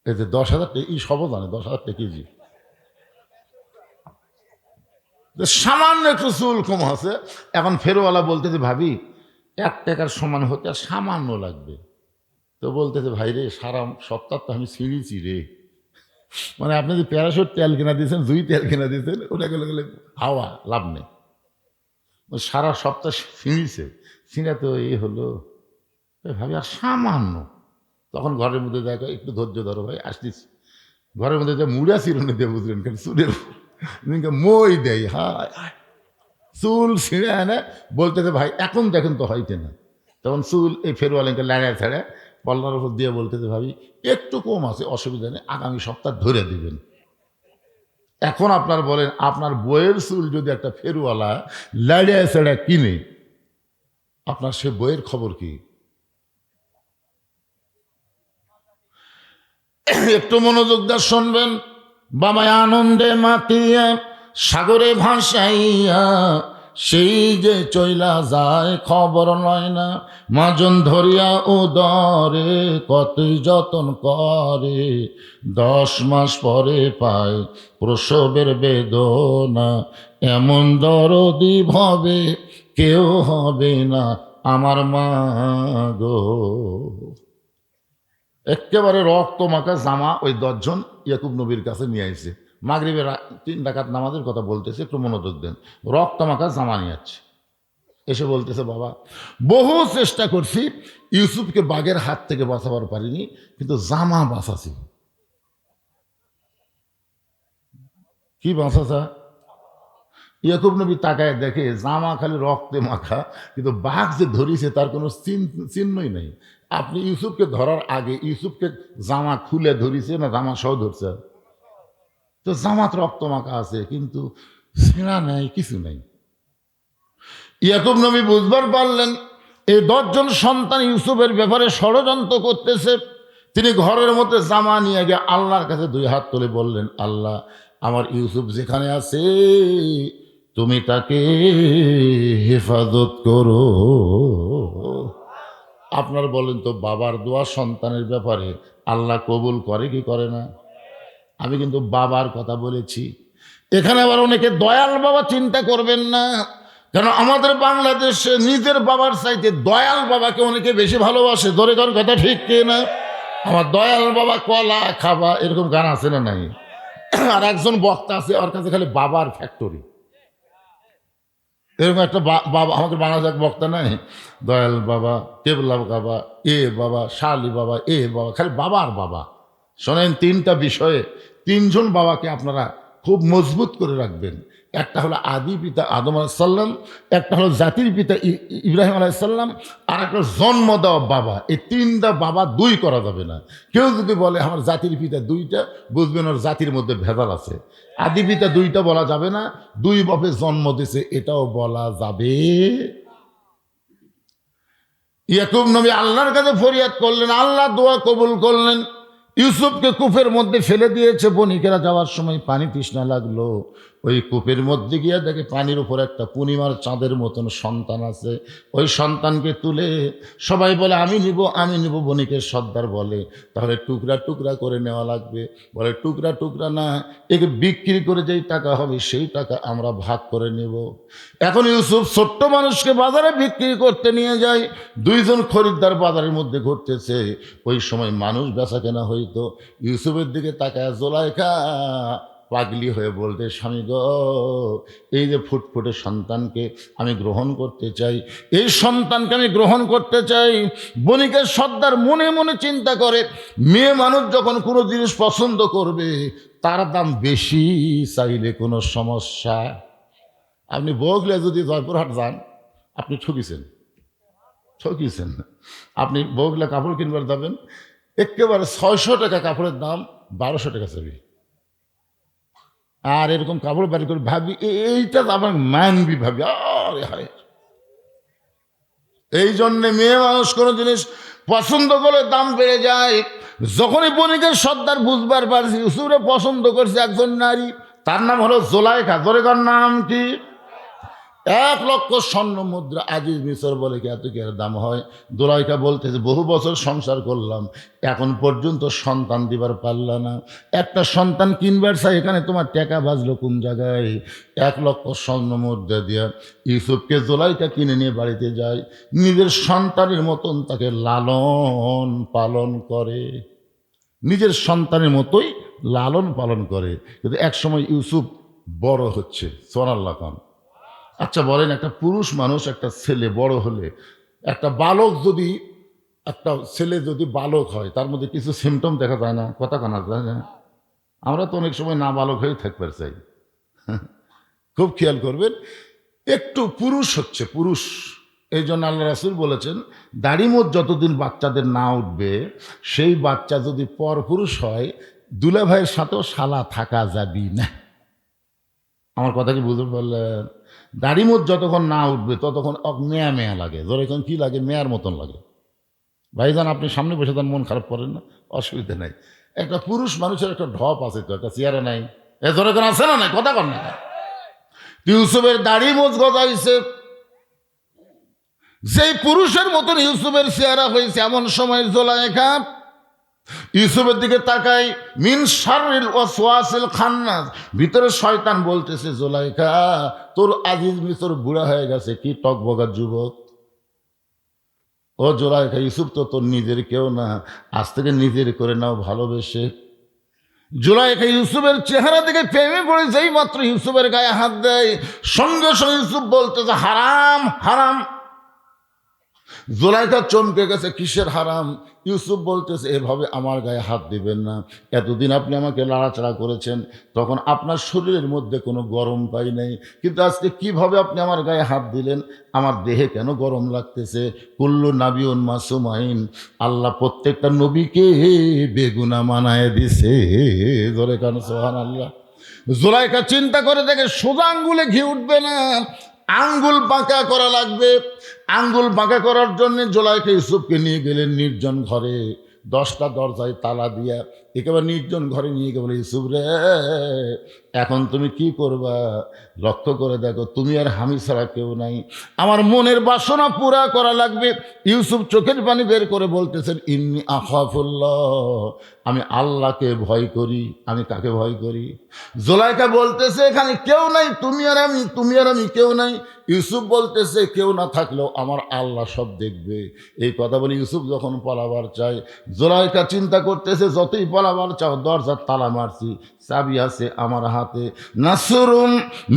এই যে 10,000 টাকা, এই সবও জানে 10,000 টাকা কেজি। সামান্য একটু চুল কম আছে, এখন ফেরওয়ালা বলতেছে, ভাবি 1 টাকার সমান হতে আর সামান্য লাগবে। তো বলতেছে, ভাই রে সারা সপ্তাহ তো আমি ছিঁড়েছি রে। মানে আপনি যে প্যারাশুট তেল কিনা দিয়েছেন, 2 তেল কিনা দিয়েছেন, ওটা গেলে গেলে হাওয়া, লাভ নেই। সারা সপ্তাহ ছিঁড়িছে, ছিঁড়া তো এই হলো। ভাবি আর সামান্য। তখন ঘরের মধ্যে দেখো, একটু ধৈর্য ধরো ভাই, আসতেছি। ঘরের মধ্যে যে মুড়া চিরুনি দিয়ে, বুঝলেন, কেন চুলের মই দেয়। হায় চুল ছিঁড়ে আনে, বলতেছে ভাই এখন দেখেন তো হইতে না। তখন চুল এই ফেরওয়ালাকে লাড়া ছেড়ে পল্লার উপর দিয়ে বলতেছে, ভাবি একটু কম আছে, অসুবিধা নেই, আগামী সপ্তাহ ধরে দিবেন। এখন আপনার বলেন, আপনার বইয়ের চুল যদি একটা ফেরওয়ালা লাড়া ছেড়ে কিনে, আপনার সে বইয়ের খবর কি? একটু মনোযোগ দিয়ে শুনবেন। বাবায় আনন্দে মাতিয়া সাগরে ভাসাইয়া সেই যে চইলা যায় খবর লয় না। মাজন ধরিয়া উদরে কতই যতন করে, 10 মাস পরে পায় প্রসবের বেদনা। এমন দরদি ভবে কেউ হবে না আমার মা গো। একেবারে রক্ত মাখা জামা ওই 10 জন ইয়াকুব নবীর কাছে নিয়ে আসছে। মাগরিবের 3 রাকাত নামাজের কথা বলতেছে, একটু মনোযোগ দেন। রক্ত মাখা জামা নিয়ে যাচ্ছে। এসে বলতেছে, বাবা বহু চেষ্টা করছি, ইউসুফকে বাঘের হাত থেকে বাঁচাবার পারিনি, কিন্তু জামা বাঁচাছি। কি বাঁচাছা? ইয়াকুব নবী তাকায় দেখে জামা খালি রক্তে মাখা, কিন্তু বাঘ যে ধরিছে তার কোনো চিহ্নই নেই। আপনি ইউসুফকে ধরার আগে ইউসুফকে জামা খুলে ধরিছে না জামা সহ ধরছে? তো জামাত রক্ত মাখা আছে, কিন্তু ছেঁড়া নেই, কিছু নেই। ইয়াকুব নবী বুঝবার পারলেন এই 10 জন সন্তান ইউসুফের ব্যাপারে ষড়যন্ত্র করতেছে। তিনি ঘরের মধ্যে জামা নিয়ে গিয়ে আল্লাহর কাছে 2 হাত তুলে বললেন, আল্লাহ, আমার ইউসুফ যেখানে আছে তুমি তাকে হেফাজত করো। আপনার বলেন তো, বাবার দোয়া সন্তানের ব্যাপারে আল্লাহ কবুল করে কি করে না? আমি কিন্তু বাবার কথা বলেছি। এখানে আবার অনেকে দয়াল বাবা চিন্তা করবেন না, কেন আমাদের বাংলাদেশে নিজের বাবার চাইতে দয়াল বাবাকে অনেকে বেশি ভালোবাসে। ধরে কোন কথা ঠিক কে না? আমার দয়াল বাবা কলা খাবা, এরকম গান আছে না নাই? আর একজন বক্তা আছে, ওর কাছে খালি বাবার ফ্যাক্টরি। এরকম একটা বাবা আমাদের বাংলাদেশ এক বক্তা নাই, দয়াল বাবা, কেবলা বাবা, এ বাবা, শালি বাবা, এ বাবা, খালি বাবার বাবা। শোনেন, 3টা বিষয়ে 3 জন বাবাকে আপনারা খুব মজবুত করে রাখবেন। একটা হলো আদি পিতা আদম আলাইসাল্লাম, একটা হলো জাতির পিতা ইব্রাহিম আলাইসাল্লাম, আর একটা জন্ম দেওয়া বাবা। এই 3টা বাবা 2 করা যাবে না। কেউ যদি বলে আমার জাতির পিতা 2টা, বুঝবেন ওর জাতির মধ্যে ভেজাল আছে। আদি পিতা 2টা বলা যাবে না, 2 বাপে জন্ম দিছে এটাও বলা যাবে। ইয়াকুব নবী আল্লাহর কাছে ফরিয়াদ করলেন, আল্লাহ দোয়া কবুল করলেন। ইউসুফকে কূপের মধ্যে ফেলে দিয়েছে। বণিকেরা যাওয়ার সময় পানি তৃষ্ণা লাগলো, ওই কূপের মধ্যে গিয়ে দেখে পানির উপর একটা পূর্ণিমার চাঁদের মতন সন্তান আছে। ওই সন্তানকে তুলে সবাই বলে আমি নিব, আমি নিব। বণিকের সর্দার বলে তাহলে টুকরা টুকরা করে নেওয়া লাগবে। বলে টুকরা টুকরা না, একে বিক্রি করে যেই টাকা হবে সেই টাকা আমরা ভাগ করে নেব। এখন ইউসুফ ছোট্ট মানুষকে বাজারে বিক্রি করতে নিয়ে যায়। 2 জন খরিদ্দার বাজারের মধ্যে ঘুরতেছে। ওই সময় মানুষ বেচা কেনা হইতো। ইউসুফের দিকে তাকায় জোলাইখা পাগলি হয়ে বলতে, স্বামী গো, এই যে ফুটফুটে সন্তানকে আমি গ্রহণ করতে চাই, এই সন্তানকে আমি গ্রহণ করতে চাই। বণিকের সর্দার মনে মনে চিন্তা করে, মেয়ে মানুষ যখন কোনো জিনিস পছন্দ করবে তার দাম বেশি চাইলে কোনো সমস্যা। আপনি বগলে যদি জয়পুরহাট যান, আপনি ঠকিছেন। আপনি বগলে কাপড় কিনবার যাবেন, একেবারে 600 টাকা কাপড়ের দাম 1200 টাকা চাবি। আর এরকম কাপড় বাড়ি করে ভাবি এইটা আমার মানবি, ভাবি আরে হায়। এই জন্যে মেয়ে মানুষ কোনো জিনিস পছন্দ করলে দাম বেড়ে যায়। যখনই বণিকের সর্দার বুঝবার পারছি ইউসুফরে পছন্দ করছে একজন নারী, তার নাম হলো জোলাইখা। জোরেকার নাম কি? 1 লক্ষ স্বর্ণ মুদ্রা। আজিজ মিশর বলে কি এত কি এর দাম হয়? জোলাইখা বলতেছে, বহু বছর সংসার করলাম, এখন পর্যন্ত সন্তান দিবার পারলা না। একটা সন্তান কিনবার চাই, এখানে তোমার টাকা বাজলো কোন জায়গায়? 1 লক্ষ স্বর্ণ মুদ্রা দিয়া ইউসুফকে জোলাইখা কিনে নিয়ে বাড়িতে যায়। নিজের সন্তানের মতন তাকে লালন পালন করে, নিজের সন্তানের মতোই লালন পালন করে। কিন্তু এক সময় ইউসুফ বড় হচ্ছে। সুবহানাল্লাহ খান। আচ্ছা বলেন, একটা পুরুষ মানুষ একটা ছেলে বড় হলে, একটা বালক যদি, একটা ছেলে যদি বালক হয়, তার মধ্যে কিছু সিমটম দেখা যায় না? কথা কানা যায় না? আমরা তো অনেক সময় না বালক হয়ে থাকতে চাই। খুব খেয়াল করবেন, একটু পুরুষ হচ্ছে পুরুষ। এই জন্য আল্লাহ রাসূল বলেছেন, দাড়িমোচ যতদিন বাচ্চাদের না উঠবে, সেই বাচ্চা যদি পর পুরুষ হয়, দুলা ভাইয়ের সাথেও শালা থাকা যাবি না। আমার কথা কি বুঝতে পারলেন? দাড়িমোচ যতক্ষণ না উঠবে ততক্ষণ মেয়া মেয়া লাগে। যখন কি লাগে? মেয়ার মতন লাগে। ভাইজান আপনি সামনে বসে তার মন খারাপ করেন না, অসুবিধা নাই। একটা পুরুষ মানুষের একটা ঢপ আছে তো, একটা চেয়ারে নাই? এ যখন আছে না নাই? কথা কর না। ইউসুফের দাড়িমোচ গজাইছে, যেই পুরুষের মতন ইউসুফের চেহারা হয়েছে, এমন সময় জোলাইখা ইউসুফের দিকে তাকাই, মিন শাররিল ওয়াসওয়াসিল খান্নাস, ভিতরে শয়তান বলতেছে, জোলাইখা তোর আজিজ মিশর বুড়া হয়ে গেছে, কি টকবগা যুবক। ও জোলাইখা, ইউসুফ তো তোর নিজের কেউ না, আজ থেকে নিজের করে নাও ভালোবেসে। জুলাইখা ইউসুফের চেহারা দিকে প্রেমে পড়ে যেই মাত্র ইউসুফের গায়ে হাত দেয়, সঙ্গে সঙ্গে ইউসুফ বলতেছে হারাম হারাম। জুলাইখা চমকে গেছে, কিসের হারাম? ইউসুফ বলতেছে এভাবে আমার গায়ে হাত দিবেন না। এতদিন আপনি আমাকে লাড়াচাড়া করেছেন, তখন আপনার শরীরের মধ্যে কোনো গরম পাই নাই, কিন্তু আজকে কিভাবে আপনি আমার গায়ে হাত দিলেন? আমার দেহে কেন গরম লাগতেছে? কুল্লু নাবিউন মাসুম আইন, আল্লাহ প্রত্যেকটা নবীকে বেগুনা মানায় দিছে। ধরে কেন সুবহানাল্লাহ। জুলাইখা চিন্তা করে দেখে সোজা আঙ্গুলে ঘি উঠবে না, আঙ্গুল বাঁকা করা লাগবে। আঙ্গুল বাঁকা করার জন্য জুলাইখা ইউসুফকে নিয়ে গেলেন নির্জন ঘরে, 10টা দরজায় তালা দিয়া একেবারে নির্জন ঘরে নিয়ে গিয়ে বলে, ইউসুফ রে, এখন তুমি কি করবা? লক্ষ্য করে দেখো, তুমি আর আমি ছাড়া কেউ নাই, আমার মনের বাসনা পুরা করা লাগবে। ইউসুফ চোখের পানি বের করে বলতেছেন, ইন্নী আখাফুল্লাহ, আমি আল্লাহকে ভয় করি। আমি কাকে ভয় করি? জুলাইখা বলতেছে এখানে কেউ নাই, তুমি আর আমি, তুমি আর আমি, কেউ নাই। ইউসুফ বলতেছে কেউ না থাকলেও আমার আল্লাহ সব দেখবে। এই কথা বলে ইউসুফ যখন পালাবার চায়, জুলাইখা চিন্তা করতেছে যতই পালাবার চাও, দরজার তালা মারছি, চাবি আছে আমার হাতে। নাসরুম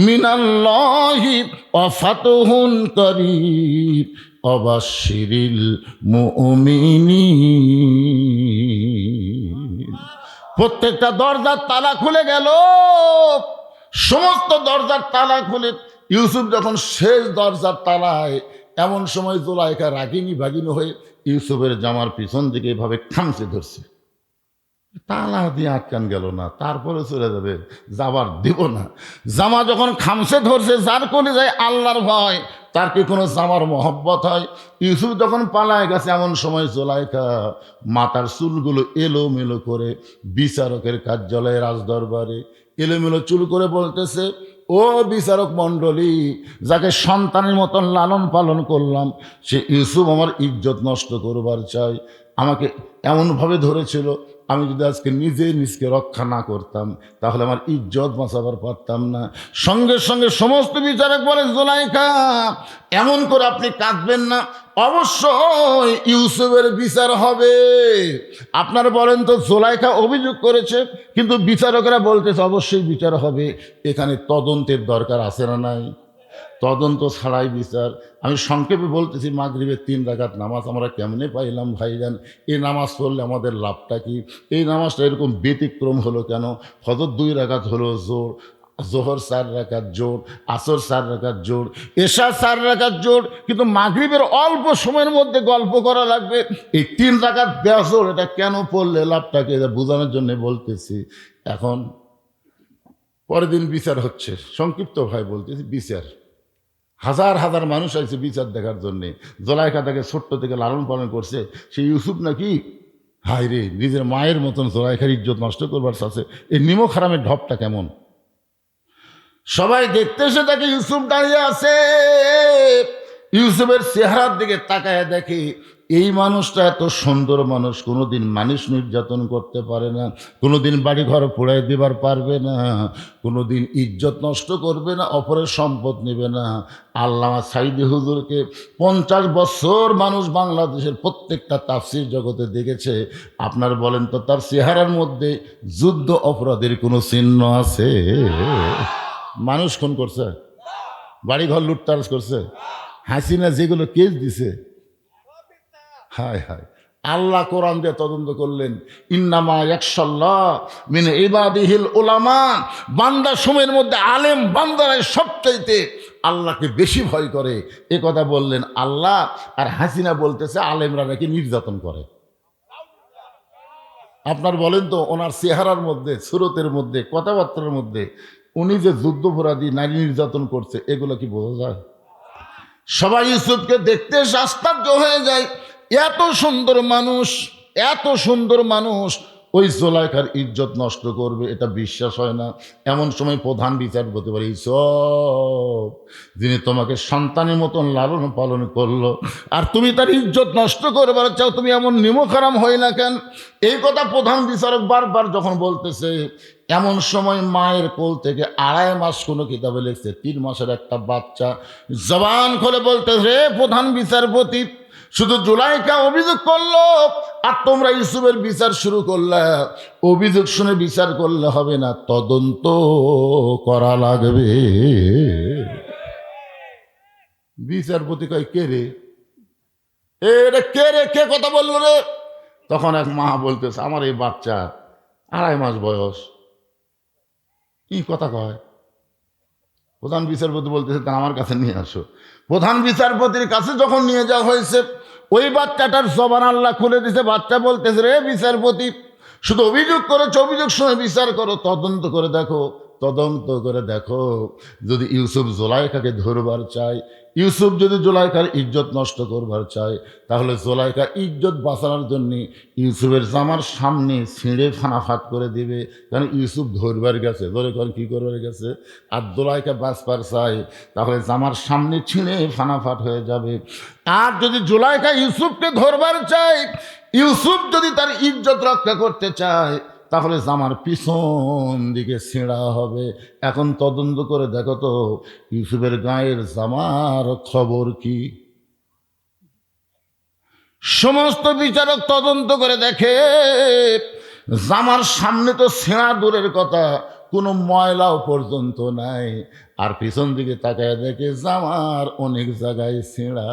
মিনাল্লাহি ওয়া ফাতহুন করিব ওয়াবাশশিরিল মুমিনিন। প্রত্যেকটা দরজার তালা খুলে গেল, সমস্ত দরজার তালা খুলে ইউসুফ যখন শেষ দরজার তালায়, এমন সময় জুলাইখা রাগিনী ভাগিনী হয়ে ইউসুফের জামার পিছন দিকে এভাবে খামচে ধরছে। তালা দিয়ে আটকান গেল না, তারপরে চলে যাবে, যাবার দিব না। জামা যখন খামচে ধরছে, যার কোলে যায় আল্লাহর ভয়, তার কি কোনো জামার মহব্বত হয়? ইউসুফ যখন পালায় গেছে, এমন সময় জুলাইখা মাথার চুলগুলো এলোমেলো করে বিচারকের কার্যালয়ে রাজদরবারে এলোমেলো চুল করে বলতেছে, ও বিচারক মণ্ডলী, যাকে সন্তানের মতন লালন পালন করলাম, সে ইউসুফ আমার ইজ্জত নষ্ট করবার চাই। আমাকে এমনভাবে ধরেছিল, আমি যদি আজকে নিজে নিজকে রক্ষা না করতাম, তাহলে আমার ইজ্জত বাঁচাবার পারতাম না। সঙ্গে সঙ্গে সমস্ত বিচারক বলে, জুলাইখা, এমন করে আপনি কাঁদবেন না, অবশ্যই ইউসুফের বিচার হবে। আপনারা বলেন তো, জুলাইখা অভিযোগ করেছে, কিন্তু বিচারকরা বলতেছে অবশ্যই বিচার হবে। এখানে তদন্তের দরকার আছে না নাই? তদন্ত ছাড়াই বিচার। আমি সংক্ষেপে বলতেছি, মাগরিবের 3 রাকাত নামাজ আমরা কেমনে পাইলাম ভাইজান? এই নামাজ পড়লে আমাদের লাভটা কি? এই নামাজটা এরকম ব্যতিক্রম হলো কেন? ফজর 2 রাকাত হলো জোর, জোহর 4 রাকাত জোর, আসর 4 রাকাত জোর, এশা 4 রাকাত জোর, কিন্তু মাগরিবের অল্প সময়ের মধ্যে গল্প করা লাগবে। এই 3 রাকাত বেজোর, এটা কেন পড়লে লাভটাকে, এটা বোঝানোর জন্য বলতেছি। এখন পরের দিন বিচার হচ্ছে, সংক্ষিপ্ত ভাই বলতেছি, বিচার হাজার হাজার মানুষ আছে বিচার দেখার জন্যে। জুলাইখা তাকে ছোট্ট থেকে লালন পালন করছে, সেই ইউসুফ নাকি হায় রে, নিজের মায়ের মতন জুলাইখার ইজ্জত নষ্ট করবার চাচ্ছে। এই নিমক হারামের ঢপটা কেমন? সবাই দেখতে এসে দেখে ইউসুফ দাঁড়িয়ে আছে, ইউসুফের চেহারার দিকে তাকায় দেখে এই মানুষটা এত সুন্দর মানুষ, কোনোদিন মানুষ নির্যাতন করতে পারে না, কোনোদিন বাড়ি ঘর পোড়াই দিবার পারবে না, কোনোদিন ইজ্জত নষ্ট করবে না, অপরের সম্পদ নেবে না। আল্লামা সাইদি হুজুরকে 50 বছর মানুষ বাংলাদেশের প্রত্যেকটা তাফসির জগতে দেখেছে। আপনার বলেন তো, তার চেহারার মধ্যে যুদ্ধ অপরাধের কোনো চিহ্ন আছে? মানুষ খুন করছে, বাড়িঘর লুটতারাজ করছে, হাসিনা যেগুলো কেস দিছে, হায় হায়। আল্লাহ কোরআন দিয়ে তদন্ত করলেন, ইন্নামা ইয়াখশাল্লাহ মিন ইবাদিহিল উলামা, বান্দা সময়ের মধ্যে আলেম বান্দারাই সবচাইতে আল্লাহকে বেশি ভয় করে। এ কথা বললেন আল্লাহ, আর হাসিনা বলতেছে আলেমরা নাকি নির্যাতন করে। আপনার বলেন তো, ওনার চেহারার মধ্যে, সুরতের মধ্যে, কথাবার্তার মধ্যে উনি যে যুদ্ধপরাধী, নারী নির্যাতন করছে, এগুলো কি বোঝা যায়? সবাই ইউসুফকে দেখতে আশ্চর্য হয়ে যায়। এত সুন্দর মানুষ, এত সুন্দর মানুষ ওই জুলাইখার ইজ্জত নষ্ট করবে, এটা বিশ্বাস হয় না। এমন সময় প্রধান বিচারপতি বলে, ইউসুফ, যিনি তোমাকে সন্তানের মতন লালন পালন করলো, আর তুমি তার ইজ্জত নষ্ট করবার চাও, তুমি এমন নিমক হারাম হয় না কেন? এই কথা প্রধান বিচারক বারবার যখন বলতেছে, এমন সময় মায়ের কোল থেকে 2.5 মাস, কোনো কিতাবে লিখছে 3 মাসের একটা বাচ্চা জবান খুলে বলতেছে, রে প্রধান বিচারপতি, শুধু জুলাইখা অভিযোগ করলো আর তোমরা ইউসুফের বিচার শুরু করলে। অভিযোগ শুনে বিচার করলে হবে না, তদন্ত করা লাগবে। বিচারপতি কয় কে রে, এটা কে রে, কে কথা বললো রে? তখন এক মা বলতেছে আমার এই বাচ্চা 2.5 মাস বয়স, কি কথা কয়? প্রধান বিচারপতি বলতেছে তা আমার কাছে নিয়ে আসো। প্রধান বিচারপতির কাছে যখন নিয়ে যাওয়া হয়েছে, ওই বাচ্চাটার জবান আল্লাহ খুলে দিছে। বাচ্চা বলতেছে রে বিচারপতি, শুধু অভিযোগ করেছো, অভিযোগ শুনে বিচার করো, তদন্ত করে দেখো, তদন্ত করে দেখো। যদি ইউসুফ জুলাইখাকে ধরবার চায়, ইউসুফ যদি জুলাইখার ইজ্জত নষ্ট করবার চায়, তাহলে জুলাইখার ইজ্জত বাঁচানোর জন্য ইউসুফের জামার সামনে ছিঁড়ে ফানাফাট করে দিবে। কারণ ইউসুফ ধরবার গেছে, ধরে কর কী করবার গেছে, আর জুলাইখা বাঁচবার চায়, তাহলে জামার সামনে ছিঁড়ে ফানাফাট হয়ে যাবে। আর যদি জুলাইখা ইউসুফকে ধরবার চায়, ইউসুফ যদি তার ইজ্জত রক্ষা করতে চায়, তাহলে জামার পিছন দিকে ছেঁড়া হবে। এখন তদন্ত করে দেখো তো ইউসুফের গায়ের জামার খবর কি। সমস্ত বিচারক তদন্ত করে দেখে জামার সামনে তো ছেঁড়া দূরের কথা, কোনো ময়লাও পর্যন্ত নাই। আর পিছন দিকে তাকায় দেখে জামার অনেক জায়গায় ছেঁড়া।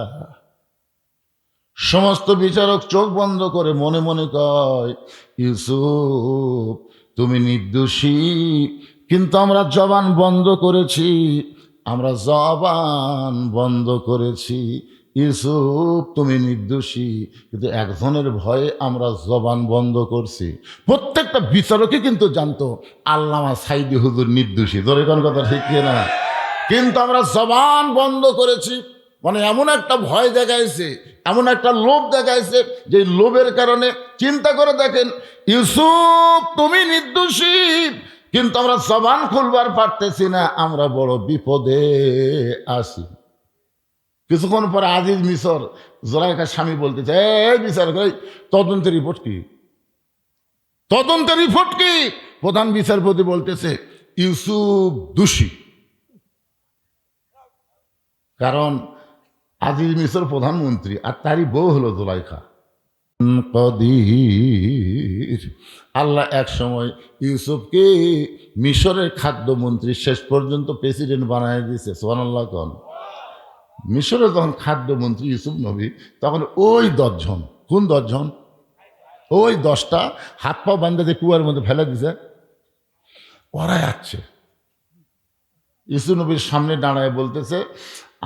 সমস্ত বিচারক চোখ বন্ধ করে মনে মনে কয় ইউসুফ তুমি নির্দোষী, কিন্তু আমরা জবান বন্ধ করেছি, আমরা জবান বন্ধ করেছি। ইউসুফ তুমি নির্দোষী, কিন্তু একজনের ভয়ে আমরা জবান বন্ধ করছি। প্রত্যেকটা বিচারকই কিন্তু জানতো আল্লামা সাইদি হুজুর নির্দোষী, ধরে কোন কথা ঠিক না, কিন্তু আমরা জবান বন্ধ করেছি। মানে এমন একটা ভয় দেখাইছে, এমন একটা লোভ দেখাইছে, যে লোভের কারণে চিন্তা করে দেখেন ইউসুফ তুমি নির্দোষী, কিন্তু আমরা জবান খুলবার পারতেছি না, আমরা বড় বিপদে আছি। কিছুক্ষণ পরে আজিজ মিশর জুলাইখার স্বামী বলতেছে এই বিচার করে তদন্তের রিপোর্ট কি, তদন্তের রিপোর্ট কি? প্রধান বিচারপতি বলতেছে ইউসুফ দোষী। কারণ আজিজ মিশর প্রধানমন্ত্রী আর তারই বউ হলো জুলাইখা। আল্লাহ এক সময় ইউসুফকে মিশরের খাদ্যমন্ত্রী শেষ পর্যন্ত প্রেসিডেন্ট বানায় দিয়েছে। সুবহানাল্লাহ কোন। মিশরের যখন খাদ্যমন্ত্রী ইউসুফ নবী, তখন ওই 10 জন, কোন 10 জন? ওই 10টা হাত পা বান্ধে যে কুয়ার মধ্যে ফেলে দিছে, ওরাই আসছে ইউসুফ নবীর সামনে দাঁড়ায় বলতেছে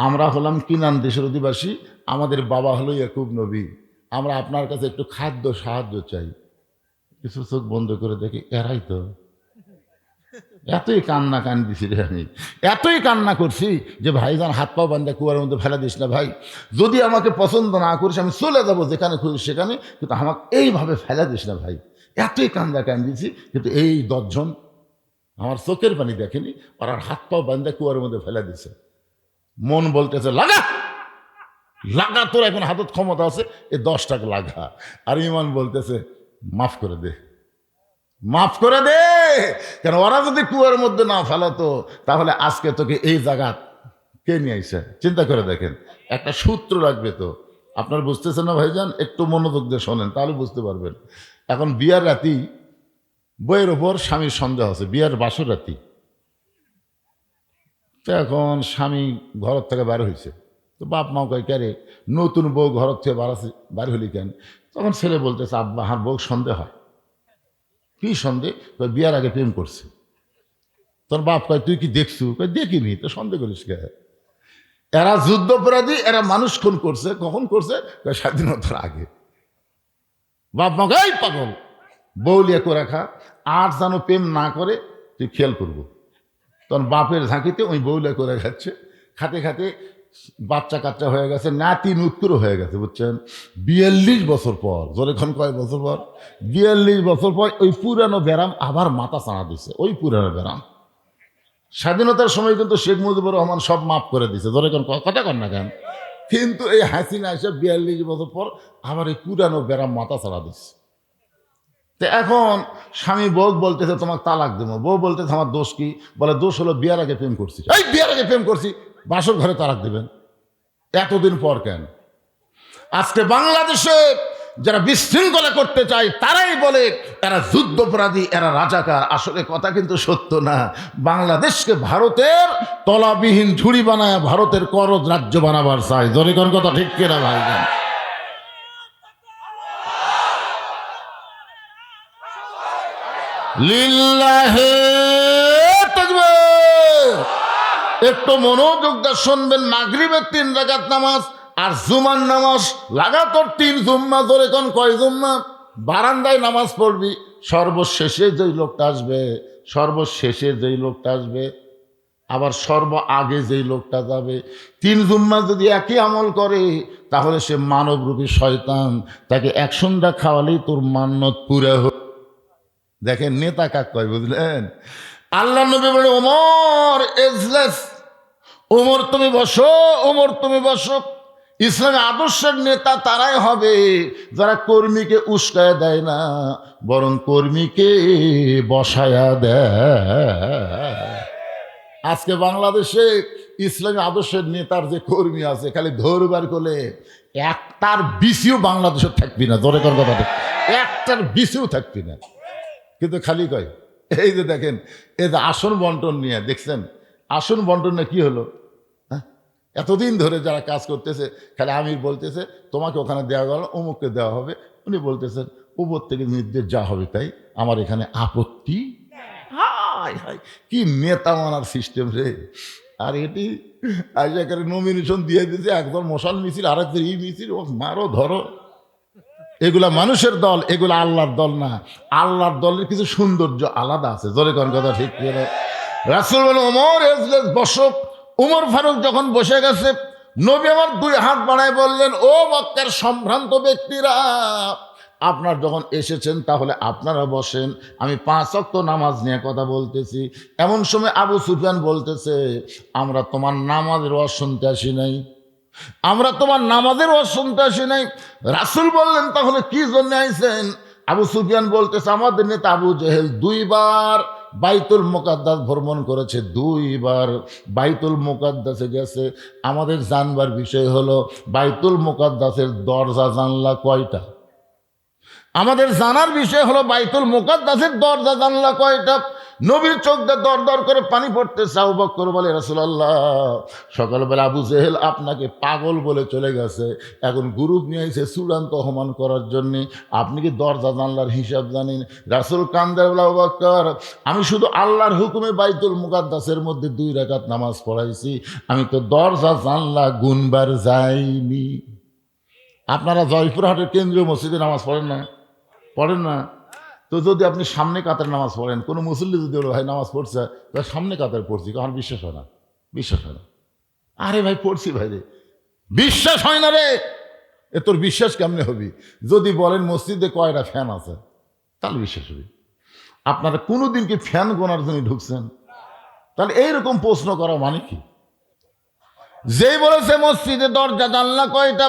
আমরা হলাম কিনান দেশের অধিবাসী, আমাদের বাবা হলো ইয়াকুব নবী, আমরা আপনার কাছে একটু খাদ্য সাহায্য চাই। কিছু চোখ বন্ধ করে দেখি এরাই তো। এতই কান্না কান্দিছি রে আমি, এতই কান্না করছি যে ভাইজান হাত পা বান্ধা কুয়ার মধ্যে ফেলে দিস না ভাই, যদি আমাকে পছন্দ না করিস আমি চলে যাবো যেখানে খুঁজি সেখানে, কিন্তু আমাকে এইভাবে ফেলে দিস না ভাই। এতই কান্দা কান্দিছি, কিন্তু এই 10 জন আমার চোখের পানি দেখেনি, ওরা হাত পা বান্ধা কুয়ার মধ্যে ফেলে দিছে। মন বলতেছে লাগা লাগা, তোর এখন হাতত ক্ষমতা আছে, এই 10টাকে লাগা। আর ইমান বলতেছে মাফ করে দে, মাফ করে দে। কেন ওরা যদি কুয়ার মধ্যে না ফেলাতো, তাহলে আজকে তোকে এই জায়গা কে নিয়ে আইসে? চিন্তা করে দেখেন, একটা সূত্র লাগবে তো। আপনার বুঝতেছেন না ভাইজান? একটু মনোযোগ দিয়ে শোনেন, তাহলে বুঝতে পারবেন। এখন বিয়ার রাতি, বইয়ের ওপর স্বামীর সন্দেহ আছে, বিয়ার বাসর রাতি। তো এখন স্বামী ঘর থেকে বার হয়েছে, তো বাপ মাও কয় কে রে নতুন বউ ঘর থেকে বার হলি কেন? তখন ছেলে বলতেছে আব্বা আমার বউ সন্দেহ হয়। কি সন্দেহ? বিয়ার আগে প্রেম করছে। তোর বাপ কয় তুই কি দেখছু? কয় দেখিনি। তো সন্দেহ করিস কে? এরা যুদ্ধপরাধী, এরা মানুষ খুন করছে। কখন করছে? স্বাধীনতার আগে। বাপ মা কয় পাগল, বউ লিয়ে করে রাখা, আর যেন প্রেম না করে তুই খেয়াল করবো। তখন বাপের ঝাঁকিতে ওই বউ লিয়ে করে খাচ্ছে, খাতে খাতে বাচ্চা কাচ্চা হয়ে গেছে, নাতি নুত্তর হয়ে গেছে, বুঝছেন? 42 বছর পর, যখন কয় বছর পর, 42 বছর পর ওই পুরানো ব্যারাম আবার মাথা চাড়া দিছে। ওই পুরানো ব্যারাম স্বাধীনতার সময় কিন্তু শেখ মুজিবুর রহমান সব মাফ করে দিছে, যখন কথা কন না কেন, কিন্তু এই হাসিনা এসে 42 বছর পর আবার এই পুরানো ব্যারাম মাথা চাড়া দিচ্ছে। তো এখন স্বামী বউ বলতেছে তোমাকে তালাক দেবো, বউ বলতেছে আমার দোষ কি? বলে দোষ হলো বিয়ার আগে প্রেম করছি। এই বিয়ার আগে প্রেম করছি, বাসর ঘরে তালাক দেবেন এতদিন পর কেন? আজকে বাংলাদেশে যারা বিশৃঙ্খলা করতে চায় তারাই বলে এরা যুদ্ধপরাধী, এরা রাজাকার। আসলে কথা কিন্তু সত্য না। বাংলাদেশকে ভারতের তলাবিহীন ঝুড়ি বানায় ভারতের করজ রাজ্য বানাবার চাই। জোরে কোন কথা ঠিক কিনা ভাই? লিল্লাহে তাকবীর। একটু মনোযোগ দিয়ে শুনবেন। মাগরিবের 3 রাকাত নামাজ আর জুমার নামাজ লাগাতার 3 জুম্মা। ধরে কোন কয় জুম্মা? বারান্দায় নামাজ পড়বি, সর্বশেষে যেই লোকটা আসবে, সর্বশেষে যেই লোকটা আসবে, আবার সর্ব আগে যেই লোকটা যাবে, 3 জুম্মা যদি একই আমল করে তাহলে সে মানবরূপী শয়তান। তাকে 1 সন্ধ্যা খাওয়ালেই তোর মান্নত পুরা হবে। দেখেন নেতা কাক কয় বুঝলেন? আল্লাহ নবী বলে, ওমর এজলেস, ওমর তুমি বসো, ওমর তুমি বসো। ইসলামী আদর্শের নেতা তারাই হবে যারা কর্মীকে উস্কায়া দেয় না, বরং কর্মীকে বসায়া দেয়। আজকে বাংলাদেশে ইসলামী আদর্শের নেতার যে কর্মী আছে, খালি ধরবার করলে একটার বিসিও বাংলাদেশে থাকবি না। জোরে কর কথা, একটার বিসিও থাকবি না। কিন্তু খালি কয়, এই যে দেখেন, এই যে আসন বন্টন নিয়ে দেখছেন, আসন বন্টনে কি হলো? হ্যাঁ, এতদিন ধরে যারা কাজ করতেছে, খালি আমির বলতেছে তোমাকে ওখানে দেওয়া গেল, অমুককে দেওয়া হবে। উনি বলতেছেন উপর থেকে নির্দেশ যা হবে তাই, আমার এখানে আপত্তি। হায় হায়, কি নেতা মানার সিস্টেম রে! আর এটি আজকে নমিনেশন দিয়ে দিয়েছে, একদম মশাল মিছিল, আরেকজন ই মিছিল, ও মারো ধরো। এগুলা মানুষের দল, এগুলা আল্লাহর দল না। আল্লাহর দলের কিছু সৌন্দর্য আলাদা আছে। জোরে কোন কথা ঠিক করে? রাসূল বলে, ওমর এজলেস বসো। উমর ফারুক যখন বসে গেছে, নবী আমার 2 হাত বাড়ায় বললেন, ও মক্কার সম্ভ্রান্ত ব্যক্তিরা, আপনার যখন এসেছেন তাহলে আপনারা বসেন। আমি 5 ওয়াক্ত নামাজ নিয়ে কথা বলতেছি। এমন সময় আবু সুফিয়ান বলতেছে, আমরা তোমার নামাজের ওয়াজ শুনতে আসি নাই, আমরা তোমার নামাজের ওয়াজ শুনতে আসি নাই। রাসূল বললেন, তাহলে কি জন্য আইছেন? আবু সুফিয়ান বলতেছে, আমাদের নেতা আবু জেহেল 2 বার বাইতুল মুকাদ্দাস ভ্রমণ করেছে, 2 বার বাইতুল মুকাদ্দাসে গেছে। আমাদের জানবার বিষয় হলো বাইতুল মুকাদ্দাসের দরজা জানলা কয়টা? আমাদের জানার বিষয় হলো বাইতুল মুকাদ্দাসের দরজা জানলা কয়টা? নবীর চোখ দিয়ে দর দর করে পানি পড়তেছে। আবু বকর বলে, রাসূলুল্লাহ, সকালবেলা আবু জেহেল আপনাকে পাগল বলে চলে গেছে, এখন গ্রুপ নিয়ে এসে চূড়ান্ত অপমান করার জন্যে। আপনি কি দরজা জানলার হিসাব জানেন? রাসূল কান্দে বলে, আবু বকর, আমি শুধু আল্লাহর হুকুমে বাইতুল মুকাদ্দাসের মধ্যে 2 রাকাত নামাজ পড়াইছি, আমি তো দরজা জানলা গুনবার যাইনি। আপনারা জয়পুরহাটের কেন্দ্রীয় মসজিদে নামাজ পড়েন না? পড়েন না? তো যদি আপনি সামনে কাতার নামাজ পড়েন, কোনো মুসল্লি যদি বলে, ভাই নামাজ পড়ছে, সামনে কাতার পড়ছি, আমার বিশ্বাস হয় না, বিশ্বাস হয় না। আরে ভাই পড়ছি ভাই রে, বিশ্বাস হয় না রে। এ তোর বিশ্বাস কেমনে হবি? যদি বলেন মসজিদে কয়টা ফ্যান আছে, তাহলে বিশ্বাস হবে। আপনারা কোনোদিন কি ফ্যান গোনার জন্য ঢুকছেন? তাহলে এইরকম প্রশ্ন করা মানে কি? যেই বলেছে মসজিদে দরজা জানলা কয়টা,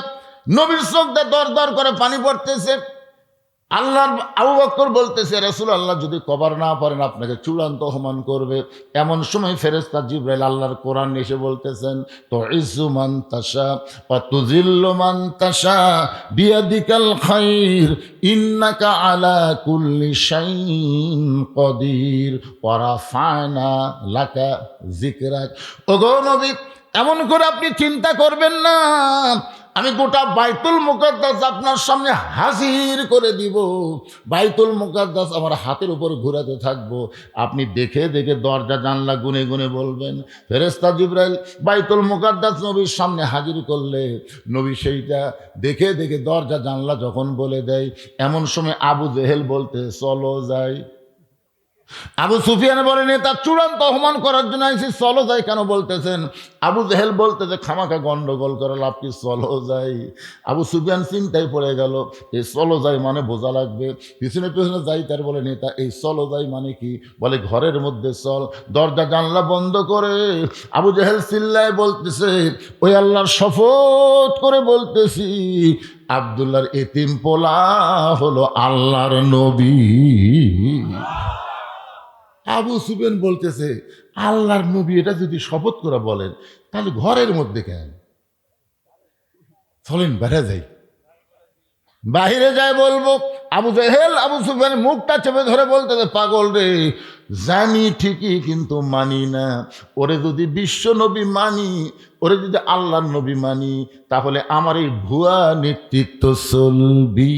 নবীর চোখ দিয়ে দর দর করে পানি পড়তেছে। আল্লাহর আবু বকর বলতেছে, রাসূলুল্লাহ যদি কবর না পারেন আপনাকে চূড়ান্ত অপমান করবে। এমন সময় ফেরেশতা জিবরাইল আল্লাহর কোরআন এসে বলতেছেন, তুইজ্জু মান তাশা ওয়া তুযিল্লু মান তাশা বিয়াদিকাল খায়র ইন্নাকা আলা কুল্লি শাইইন কদির ওয়া রাফা'না লাকা যিকরাক। ওগো নবী, এমন করে আপনি চিন্তা করবেন না, আমি গোটা বাইতুল মুকাদ্দাস আপনার সামনে হাজির করে দিব। বাইতুল মুকাদ্দাস আমার হাতের উপর ঘোরাতে থাকবো, আপনি দেখে দেখে দরজা জানলা গুনে গুনে বলবেন। ফেরেশতা জিবরাইল বাইতুল মুকাদ্দাস নবীর সামনে হাজির করলে নবী সেইটা দেখে দেখে দরজা জানলা যখন বলে দেয়, এমন সময় আবু জেহেল বলতে, চলো যাই। আবু সুফিয়ান বলে, নেতা চূড়ান্ত অপমান করার জন্য আইসি, চলো যাই কেন বলতেছেন? আবু জেহেল বলতেছে, খামাখা গন্ডগোল করে লাভ কি, চলো যাই। আবু সুফিয়ান চিন্তায় পড়ে গেল, এই চলো যাই মানে বোঝা লাগবে, পিছনে পিছনে যাই। তার বলে, নেতা এই চলো যাই মানে কি? বলে, ঘরের মধ্যে চল। দরজা জানলা বন্ধ করে আবু জেহেল চিল্লায় বলতেছে, ওই আল্লাহর শপথ করে বলতেছি, আব্দুল্লাহর এতিম পোলা হলো আল্লাহর নবী। আবু সুফিয়ান বলতেছে, আল্লাহর নবী এটা যদি শপথ করে বলেন, তাহলে ঘরের মধ্যে কেন? চলেন বেড়া যাই। বাহিরে যায় বলবো, আবু জেহেল আবু সুফিয়ানের মুখটা চেপে ধরে বলতে, পাগল রে, জানি ঠিকই কিন্তু মানি না। ওরে যদি বিশ্ব নবী মানি, ওরে যদি আল্লাহর নবী মানি, তাহলে আমার এই ভুয়া নেতৃত্ব চলবি।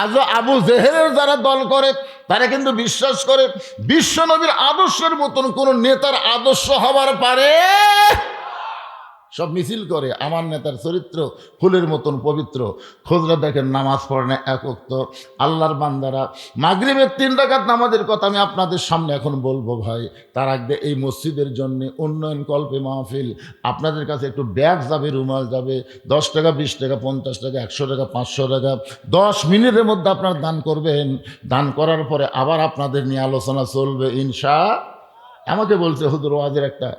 আজও আবু জেহেলের যারা দল করে তারা কিন্তু বিশ্বাস করে বিশ্ব নবীর আদর্শের মতন কোন নেতার আদর্শ হবার পারে। সব মিছিল করে আমার নেতার চরিত্র ফুলের মতন পবিত্র। খোঁজরা দেখেন, নামাজ পড়ে না এক ওয়াক্ত। আল্লাহর বান্দারা মাগরিবের 3 রাকাত নামাজের কথা আমি আপনাদের সামনে এখন বলবো ভাই। তার আগে এই মসজিদের জন্য উন্নয়ন কল্পে মাহফিল, আপনাদের কাছে একটু ব্যাগ যাবে, রুমাল যাবে, 10 টাকা, 20 টাকা, 50 টাকা, 100 টাকা, 500 টাকা, 10 মিনিটের মধ্যে আপনারা দান করবেন। দান করার পরে আবার আপনাদের নিয়ে আলোচনা চলবে আমাকে বলছে হুজুর ওয়াজের একটা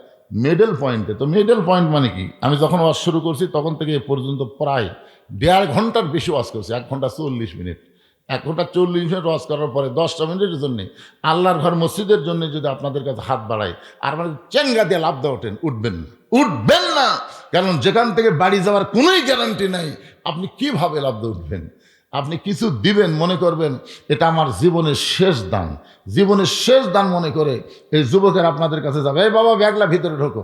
মিডল পয়েন্টে। তো মিডল পয়েন্ট মানে কি? আমি যখন ওয়াজ শুরু করছি তখন থেকে এ পর্যন্ত প্রায় 1.5 ঘন্টার বেশি ওয়াজ করছি। 1 ঘন্টা 40 মিনিট। 1 ঘন্টা 40 মিনিট ওয়াজ করার পরে 10টা মিনিটের জন্যে আল্লাহর ঘর মসজিদের জন্য যদি আপনাদের কাছে হাত বাড়াই আর মানে চেঙ্গা দিয়ে লাভ দেওয়া উঠবেন না। কারণ যেখান থেকে বাড়ি যাওয়ার কোনোই গ্যারান্টি নাই, আপনি কিভাবে লাভ দিয়ে উঠবেন? আপনি কিছু দিবেন, মনে করবেন এটা আমার জীবনের শেষ দান। জীবনের শেষ দান মনে করে এই যুবকের আপনাদের কাছে যাবে, এই বাবা ব্যাগলা ভিতরে ঢোকো।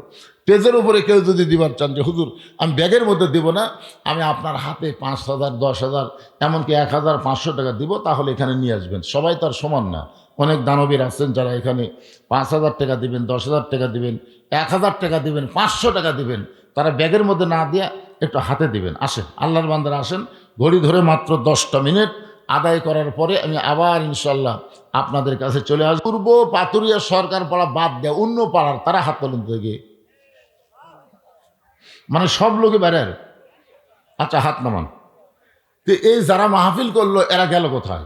পেজের উপরে কেউ যদি দিবার চান যে হুজুর আমি ব্যাগের মধ্যে দিব না, আমি আপনার হাতে 5,000, 10,000, এমনকি 1,500 টাকা দিব, তাহলে এখানে নিয়ে আসবেন। সবাই তার সমান না। অনেক দানবীর আছেন যারা এখানে 5,000 টাকা দিবেন, 10,000 টাকা দিবেন, 1,000 টাকা দিবেন, 500 টাকা দিবেন। তারা ব্যাগের মধ্যে না দিয়ে একটু হাতে দিবেন। আসেন আল্লাহর বান্দারা আসেন, ঘড়ি ধরে মাত্র 10টা মিনিট আদায় করার পরে আমি আবার ইনশাল্লাহ আপনাদের কাছে চলে আসবো। পূর্ব পাতুরিয়া সরকার পাড়া বাদ দেয়, অন্য পাড়ার তারা হাত তোলেন থেকে, মানে সব লোকে বেড়ার। আচ্ছা হাত নামান। তো এই যারা মাহফিল করলো এরা গেল কোথায়?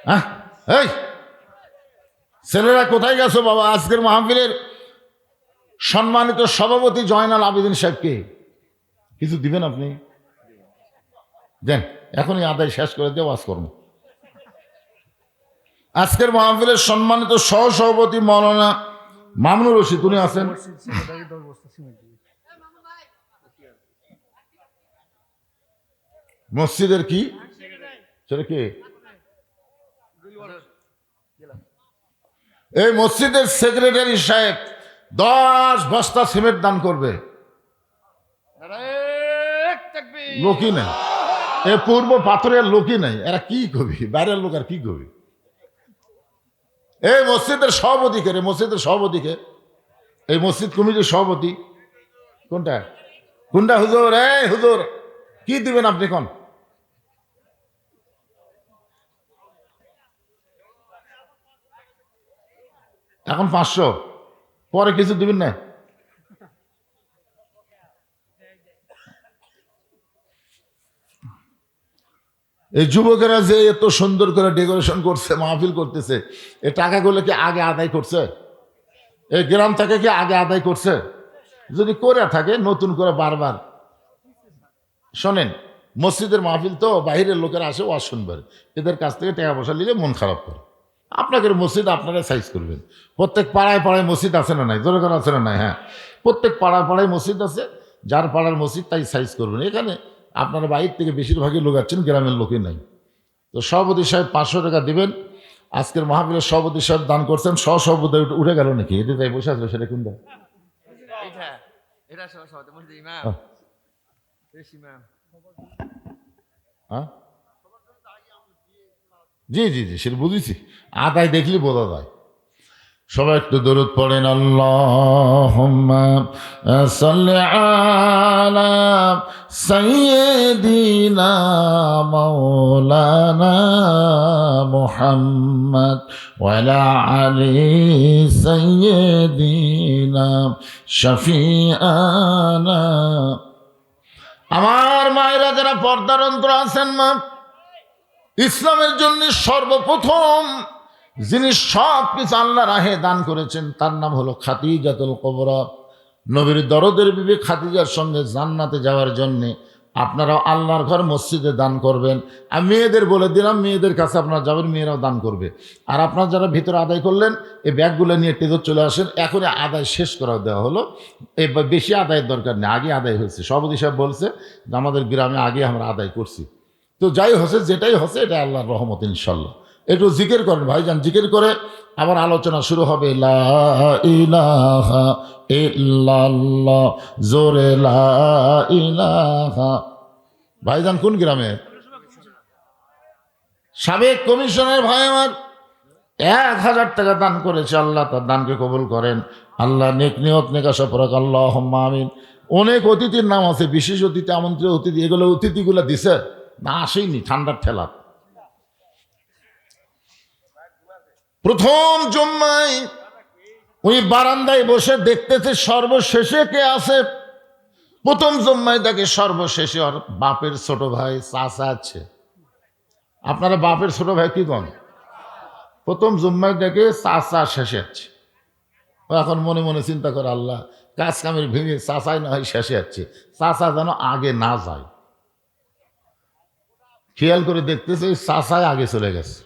হ্যাঁ, এই ছেলেরা কোথায় গেছো বাবা? আজকের মাহফিলের সম্মানিত সভাপতি জয়নাল আবেদিন সাহেবকে কিছু দিবেন আপনি? দেন, এখনই আদায় শেষ করে দিয়ে ওয়াজ করব। আজকের মাহফিলের সম্মানিত সহসভাপতি মাওলানা মামুনুর রশিদ, উনি আছেন। মসজিদের কি সেটা কি? এই মসজিদের সেক্রেটারি সাহেব 10 বস্তা সিমেন্ট দান করবে। লোকই নাই, এ পূর্ব পাথরের লোকই নাই, এরা কি কবি? বাইরের লোক আর কি কবি? এই মসজিদের সভাপতি কে রে? মসজিদের সভাপতি কে? এই মসজিদ কমিটির সভাপতি কোনটা? কোনটা হুজুর? এই হুজুর কি দিবেন আপনি কোন? এখন 500, পরে কিছু দিবেন না? এই যুবকেরা যে এত সুন্দর করে ডেকোরেশন করছে, মাহফিল করতেছে, এই টাকাগুলো কি আগে আদায় করছে? এই গ্রাম থেকে কি আগে আদায় করছে? যদি করে থাকে নতুন করে বারবার শোনেন, মসজিদের মাহফিল তো বাইরের লোকেরা আসে ওয়াজ শুনবার, এদের কাছ থেকে টাকা পয়সা নিলে মন খারাপ করে। আপনাকে মসজিদ আপনারা সাইজ করবেন। প্রত্যেক পাড়ায় পাড়ায় মসজিদ আছে না নাই? জোরে করে আছে না নাই? হ্যাঁ, প্রত্যেক পাড়ায় পাড়ায় মসজিদ আছে। যার পাড়ার মসজিদ তাই সাইজ করবেন। এখানে আপনারা বাইরে থেকে বেশিরভাগই লোক আছেন, গ্রামের লোকই নাই। তো সভাপতি সাহেব 500 টাকা দিবেন। আজকের মাহফিলের সভাপতি সাহেব দান করছেন। সহসভাপতি উঠে গেল নাকি? এতে তাই বসে আসলো, সেটা কোনটা? হ্যাঁ, জি জি জি, সেটা বুঝেছি। আদায় দেখলে বোঝা যায়। সবাই একটু দরুদ পড়েন, আল্লাহুম্মা সাল্লি আলা সাইয়্যিদিনা মাওলানা মুহাম্মদ ওয়া আলা আলি সাইয়্যিদিনা শাফিআনা। আমার মায়েরা যারা পর্দার অন্তর আছেন, মা, ইসলামের জন্য সর্বপ্রথম যিনি সব কিছু আল্লাহ রাহে দান করেছেন তার নাম হলো খাদিজাতুল কুবরা। নবীর দরদের বিবি খাদিজার সঙ্গে জান্নাতে যাওয়ার জন্য আপনারা আল্লাহর ঘর মসজিদে দান করবেন। আর মেয়েদের বলে দিলাম, মেয়েদের কাছে আপনারা যাবেন, মেয়েরাও দান করবে। আর আপনারা যারা ভিতরে আদায় করলেন এই ব্যাগগুলো নিয়ে টেজর চলে আসেন। এখনই আদায় শেষ করা দেওয়া হলো, এই বেশি আদায়ের দরকার নেই, আগে আদায় হয়েছে। সভাপতি সাহেব বলছে যে আমাদের গ্রামে আগে আমরা আদায় করছি। তো যাই হচ্ছে যেটাই হচ্ছে এটা আল্লাহর রহমত ইনশাল্লাহ। একটু জিকির করেন ভাইজান, জিকির করে আবার আলোচনা শুরু হবে। লা ইলাহা ইল্লাল্লাহ, জোরে লা ইলাহা। ভাইজান কোন গ্রামে? সাবেক কমিশনার ভাই আমার 1000 টাকা দান করেছে, আল্লাহ তার দানকে কবুল করেন। আল্লাহ নেক নিয়ত নেকাশা পরাক, আল্লাহুম্মা আমিন। অনেক অতিথির নাম আছে, বিশেষ অতিথি, আমন্ত্রিত অতিথি, এগুলো অতিথিগুলো দিছে না, আসেইনি ঠান্ডার ঠেলা। প্রথম জুম্মায় ওই বারান্দায় বসে দেখতেছে সর্বশেষে কে আছে। প্রথম জুম্মায় তাকে সর্বশেষে ওর বাপের ছোট ভাই চাচা আছে। আপনারা বাপের ছোট ভাই কি কন? প্রথম জুম্মায় দেখে চাচা শেষে আছে। ও এখন মনে মনে চিন্তা করে, আল্লাহ কাজ কামের ভেঙে চাচাই না হয় শেষে যাচ্ছে, চাচা যেন আগে না যায়। খেয়াল করে দেখতেছে চাচাই আগে চলে গেছে।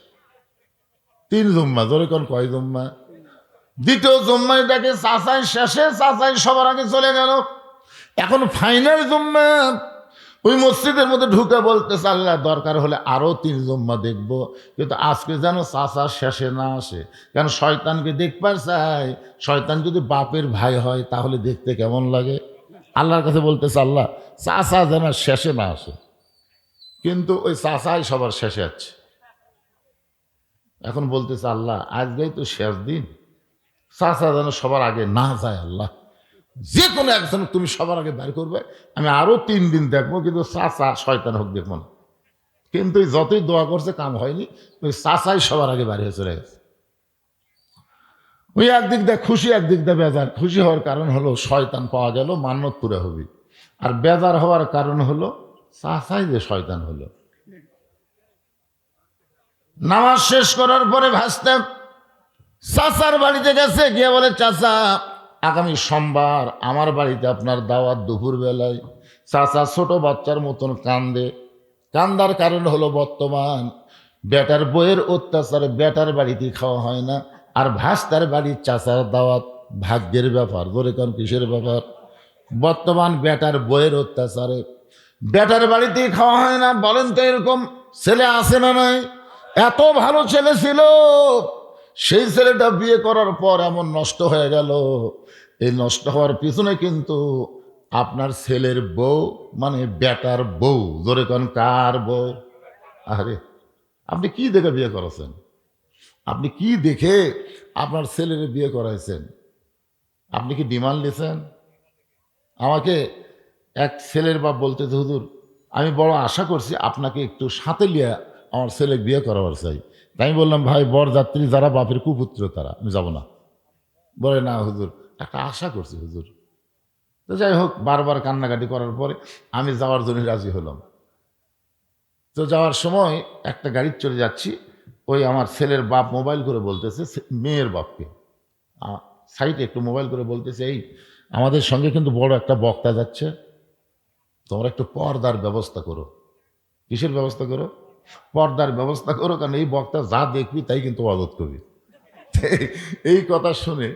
3 জুম্মা, ধরে কোন কয় জুম্মা? দ্বিতীয় জুম্মায় দেখে চাচাই শেষে, চাচাই সবার আগে চলে গেল। এখন ফাইনাল জুম্মা ওই মসজিদের মধ্যে ঢুকে বলতেছে, আল্লাহ দরকার হলে আরো 3 জুম্মা দেখবো, কিন্তু আজকে যেন চাচা শেষে না আসে। কেন? শয়তানকে দেখবার চাই। শয়তান যদি বাপের ভাই হয় তাহলে দেখতে কেমন লাগে। আল্লাহর কাছে বলতেছে, আল্লাহ চাচা যেন শেষে না আসে। কিন্তু ওই চাচাই সবার শেষে আছে। এখন বলতেছে, আল্লাহ আজকেই তো শেষ দিন, চাচা যেন সবার আগে না যায়। আল্লাহ যে কোনো একজন তুমি সবার আগে বের করবে, আমি আরো 3 দিন দেখবো, কিন্তু চাচা শয়তান হোক দেখবো না। কিন্তু যতই দোয়া করছে কাম হয়নি, ওই চাচাই সবার আগে বের হয়ে চলে গেছে। ওই একদিক দিয়ে খুশি, একদিক দিয়ে বেজার। খুশি হওয়ার কারণ হলো শয়তান পাওয়া গেল, মান্নত পুরা হবে। আর বেজার হওয়ার কারণ হলো চাচাই যে শয়তান হলো। নামাজ শেষ করার পরে ভাসতে চাচার বাড়িতে গেছে, গিয়ে বলে, চাচা আগামী সোমবার আমার বাড়িতে আপনার দাওয়াত দুপুর বেলায়। চাচা ছোট বাচ্চার মতন কান্দে। কান্দার কারণ হলো বর্তমান বেটার বইয়ের অত্যাচারে বেটার বাড়িতে খাওয়া হয় না, আর ভাস্তার বাড়ির চাচার দাওয়াত। ভাগ্যের ব্যাপার, ধরে কোন কিসের ব্যাপার? বর্তমান বেটার বইয়ের অত্যাচারে বেটার বাড়িতেই খাওয়া হয় না। বলেন তো এরকম ছেলে আছে না নাই? এত ভালো ছেলে ছিল, সেই ছেলেটা বিয়ে করার পর এমন নষ্ট হয়ে গেল। এই নষ্ট হওয়ার পিছনে কিন্তু আপনার ছেলের বউ, মানে বেটার বউ। জোরে কোন কার বউ? আরে আপনি কি দেখে বিয়ে করেছেন? আপনি কি দেখে আপনার ছেলের বিয়ে করাইছেন? আপনি কি ডিমান্ড নিয়েছেন? আমাকে এক ছেলের বাপ বলতেছে, হুজুর আমি বড় আশা করছি আপনাকে একটু সাথে লিয়ে আমার ছেলে বিয়ে করাবার চাই। তাই আমি বললাম, ভাই বরযাত্রী যারা বাপের কুপুত্র তারা, আমি যাব না। বলে, না হুজুর একটা আশা করছি হুজুর। তো যাই হোক, বারবার কান্নাকাটি করার পরে আমি যাওয়ার জন্য রাজি হলাম। তো যাওয়ার সময় একটা গাড়ির চলে যাচ্ছি, ওই আমার ছেলের বাপ মোবাইল করে বলতেছে মেয়ের বাপকে, সাইডে একটু মোবাইল করে বলতেছে, এই আমাদের সঙ্গে কিন্তু বড় একটা বক্তা যাচ্ছে, তোমরা একটু পর্দার ব্যবস্থা করো। কিসের ব্যবস্থা করো? পর্দার ব্যবস্থা করো, কারণ এই বক্তা যা দেখবি তাই কিন্তু অবদত করবি। এই কথা শুনে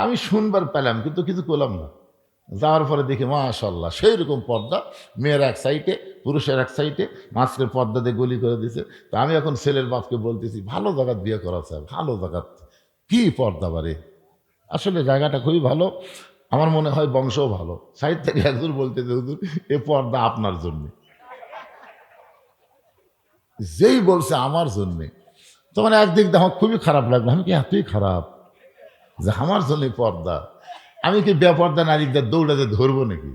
আমি শুনবার পেলাম, কিন্তু কিছু করলাম না। যাওয়ার পরে দেখি মাশাআল্লাহ সেই রকম পর্দা, মেয়ের এক সাইডে পুরুষের এক সাইডে, মাঝখানে পর্দা দিয়ে গলি করে দিছে। তো আমি এখন ছেলের বাপকে বলতেছি, ভালো জায়গাত বিয়ে করা চাই, ভালো জায়গাত, কি পর্দা বারে। আসলে জায়গাটা খুবই ভালো, আমার মনে হয় বংশও ভালো। সাইড থেকে একজন বলতেছে, হুজুর এ পর্দা আপনার জন্যে। যেই বলছে আমার জন্যে, তো মানে একদিক দিয়ে আমার খুবই খারাপ লাগলো। আমি কি এতই খারাপ যে আমার জন্য পর্দা? আমি কি বেপর্দা নারীদের দৌড়াতে ধরবো নাকি?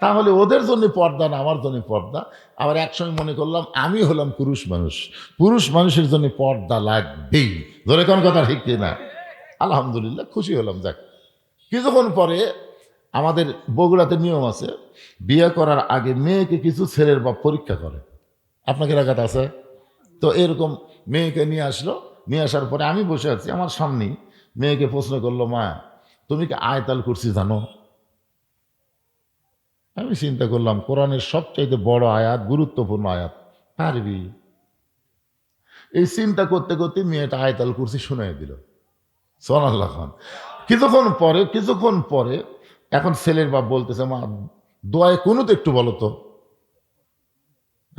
তাহলে ওদের জন্য পর্দা না আমার জন্য পর্দা। আবার একসময় মনে করলাম আমি হলাম পুরুষ মানুষ, পুরুষ মানুষের জন্য পর্দা লাগবেই। ধরে কোন কথা ঠিক না? আলহামদুলিল্লাহ খুশি হলাম। যাক, কিছুক্ষণ পরে আমাদের বগুড়াতে নিয়ম আছে, বিয়ে করার আগে মেয়েকে কিছু ছেলের বাপ পরীক্ষা করে। আপনাকে এলাকাতে আছে তো? এরকম মেয়েকে নিয়ে আসলো, নিয়ে আসার পরে আমি বসে আছি, আমার সামনেই মেয়েকে প্রশ্ন করলো, মা তুমি কি আয়াতুল কুরসি জানো? আমি চিন্তা করলাম কোরআনের সবচাইতে বড় আয়াত, গুরুত্বপূর্ণ আয়াত, পারবি? এই চিন্তা করতে করতে মেয়েটা আয়াতুল কুরসি শুনাই দিল। সুবহানাল্লাহ খান। কিছুক্ষণ পরে এখন ছেলের বাপ বলতেছে, মা দোয়ায় কুনুত একটু বলো তো।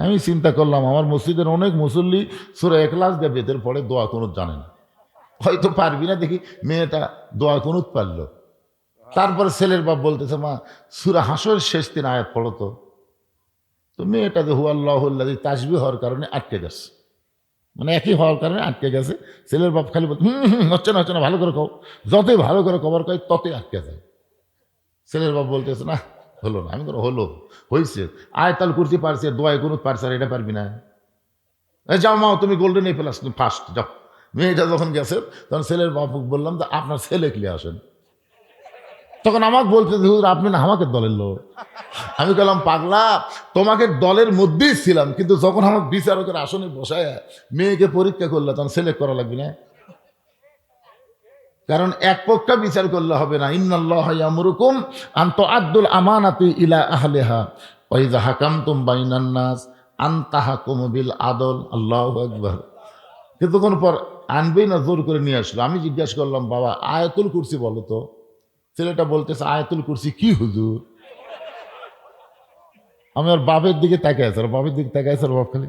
আমি চিন্তা করলাম আমার মসজিদের অনেক মুসল্লি সূরা ইখলাস দিয়ে বেতের পড়ে, দোয়া কুনুত জানে না, হয়তো পারবি না। দেখি মেয়েটা দোয়া কুনুত পারলো। তারপরে ছেলের বাপ বলতেছে, মা সূরা হাসরের শেষ 3 আয়াত পড়ো তো। তো মেয়েটা যে হুয়াল্লাহুল্লাযী তাসবিহ হওয়ার কারণে আটকে গেছে, মানে একই হওয়ার কারণে আটকে গেছে। ছেলের বাপ খালি বল হচ্ছে না, ভালো করে কও। যতই ভালো করে কবার কয় ততই আটকে যায়। ছেলের বাপ বলতেছে, না হলো না। আমি কোনো হলো হয়েছে, আয়াতুল কুরসি পারছে, দোয়া কুনুত পারছে, আর এটা পারবি না? যাও মা, তুমি গোল্ডেন এ প্লাস, তুমি ফার্স্ট যাও। মেয়েটা যখন গেছে তখন ছেলের বাপ বললাম যে আপনার ছেলে ক্লিয়ে আসেন। তখন আমাকে বলতে, হুজুর আপনি না আমাকে দলের লোক। আমি বললাম, পাগলা, তোমাকে দলের মধ্যেই ছিলাম, কিন্তু যখন আমাকে বিচারকের আসনে বসায় মেয়েকে পরীক্ষা করলে তখন সিলেক্ট করা লাগবে না। কারণ এক পক্ষে বিচার করলে হবে না। ইন্নাল্লাহা ইয়ামুরুকুম আন তুআদ্দুল আমানাতি ইলা আহলিহা ওয়া ইযা হাকামতুম বাইনান নাস আন তাহকুমু বিল আদল। আল্লাহু আকবার। কিছুক্ষণ পর আনবেই না, জোর করে নিয়ে আসলো। আমি জিজ্ঞাসা করলাম, বাবা আয়াতুল কুরসি বলো তো। ছেলেটা বলতেছে, আয়াতুল কুরসি কি হুজুর? আমি ওর বাপের দিকে তাকাই আছে, বাপের দিকে তাকাই আছে, বাপ খালি।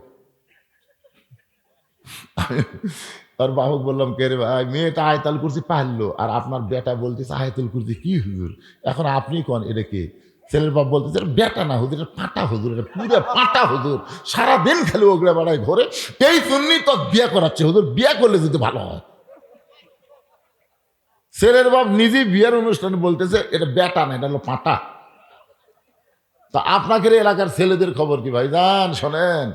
আর বাবুক বললাম, কে রে ভাই, মেয়েটা আয়াতুল কুরসি পারলো আর আপনার বেটা বলতেছে আয়াতুল কুরসি কি হুজুর? এখন আপনি কোন এটা কে? ছেলের বাপ বলতেছে, বেটা না হুজুর, এটা পাটা হুজুর, এটা পুরো পাটা হুজুর, সারাদিন খালি ওগুলা বেড়ায় ঘরে, এই জন্যই তো বিয়ে করাচ্ছে হুজুর, বিয়ে করলে যদি ভালো হয়। ছেলের বাপ নিজেই বিয়ের অনুষ্ঠানে বলতেছে এটা বেটা না, এটা হলো পাটা। তা আপনাকে এলাকার ছেলেদের খবর কি ভাই জান? শোনেন,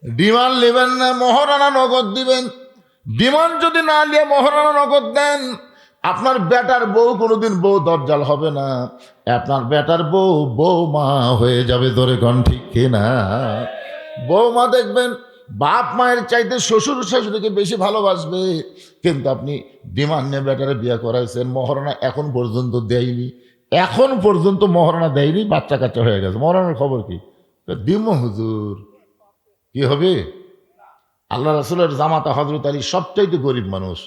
ডিমান্ড নেবেন না, মহারানা নগদ দিবেন। ডিমান্ড যদি না নিয়ে মহারানা নগদ দেন, আপনার বেটার বউ কোনোদিন বউ দরজাল হবে না, আপনার বেটার বউ বৌমা হয়ে যাবে। ধরে কোন ঠিক কিনা? বৌমা দেখবেন বাপ মায়ের চাইতে শ্বশুর শাশুড়িকে বেশি ভালোবাসবে। কিন্তু আপনি ডিমান্ড নিয়ে বেটারে বিয়ে করাইছেন, মহারানা এখন পর্যন্ত দেয়নি, এখন পর্যন্ত মহারানা দেয়নি, বাচ্চা কাচ্চা হয়ে গেছে। মহারানার খবর কি? দিম হুজুর, কি হবে? আল্লাহ রাসূলের জামাতা হযরত আলী সবচাইতে গরিব মানুষ,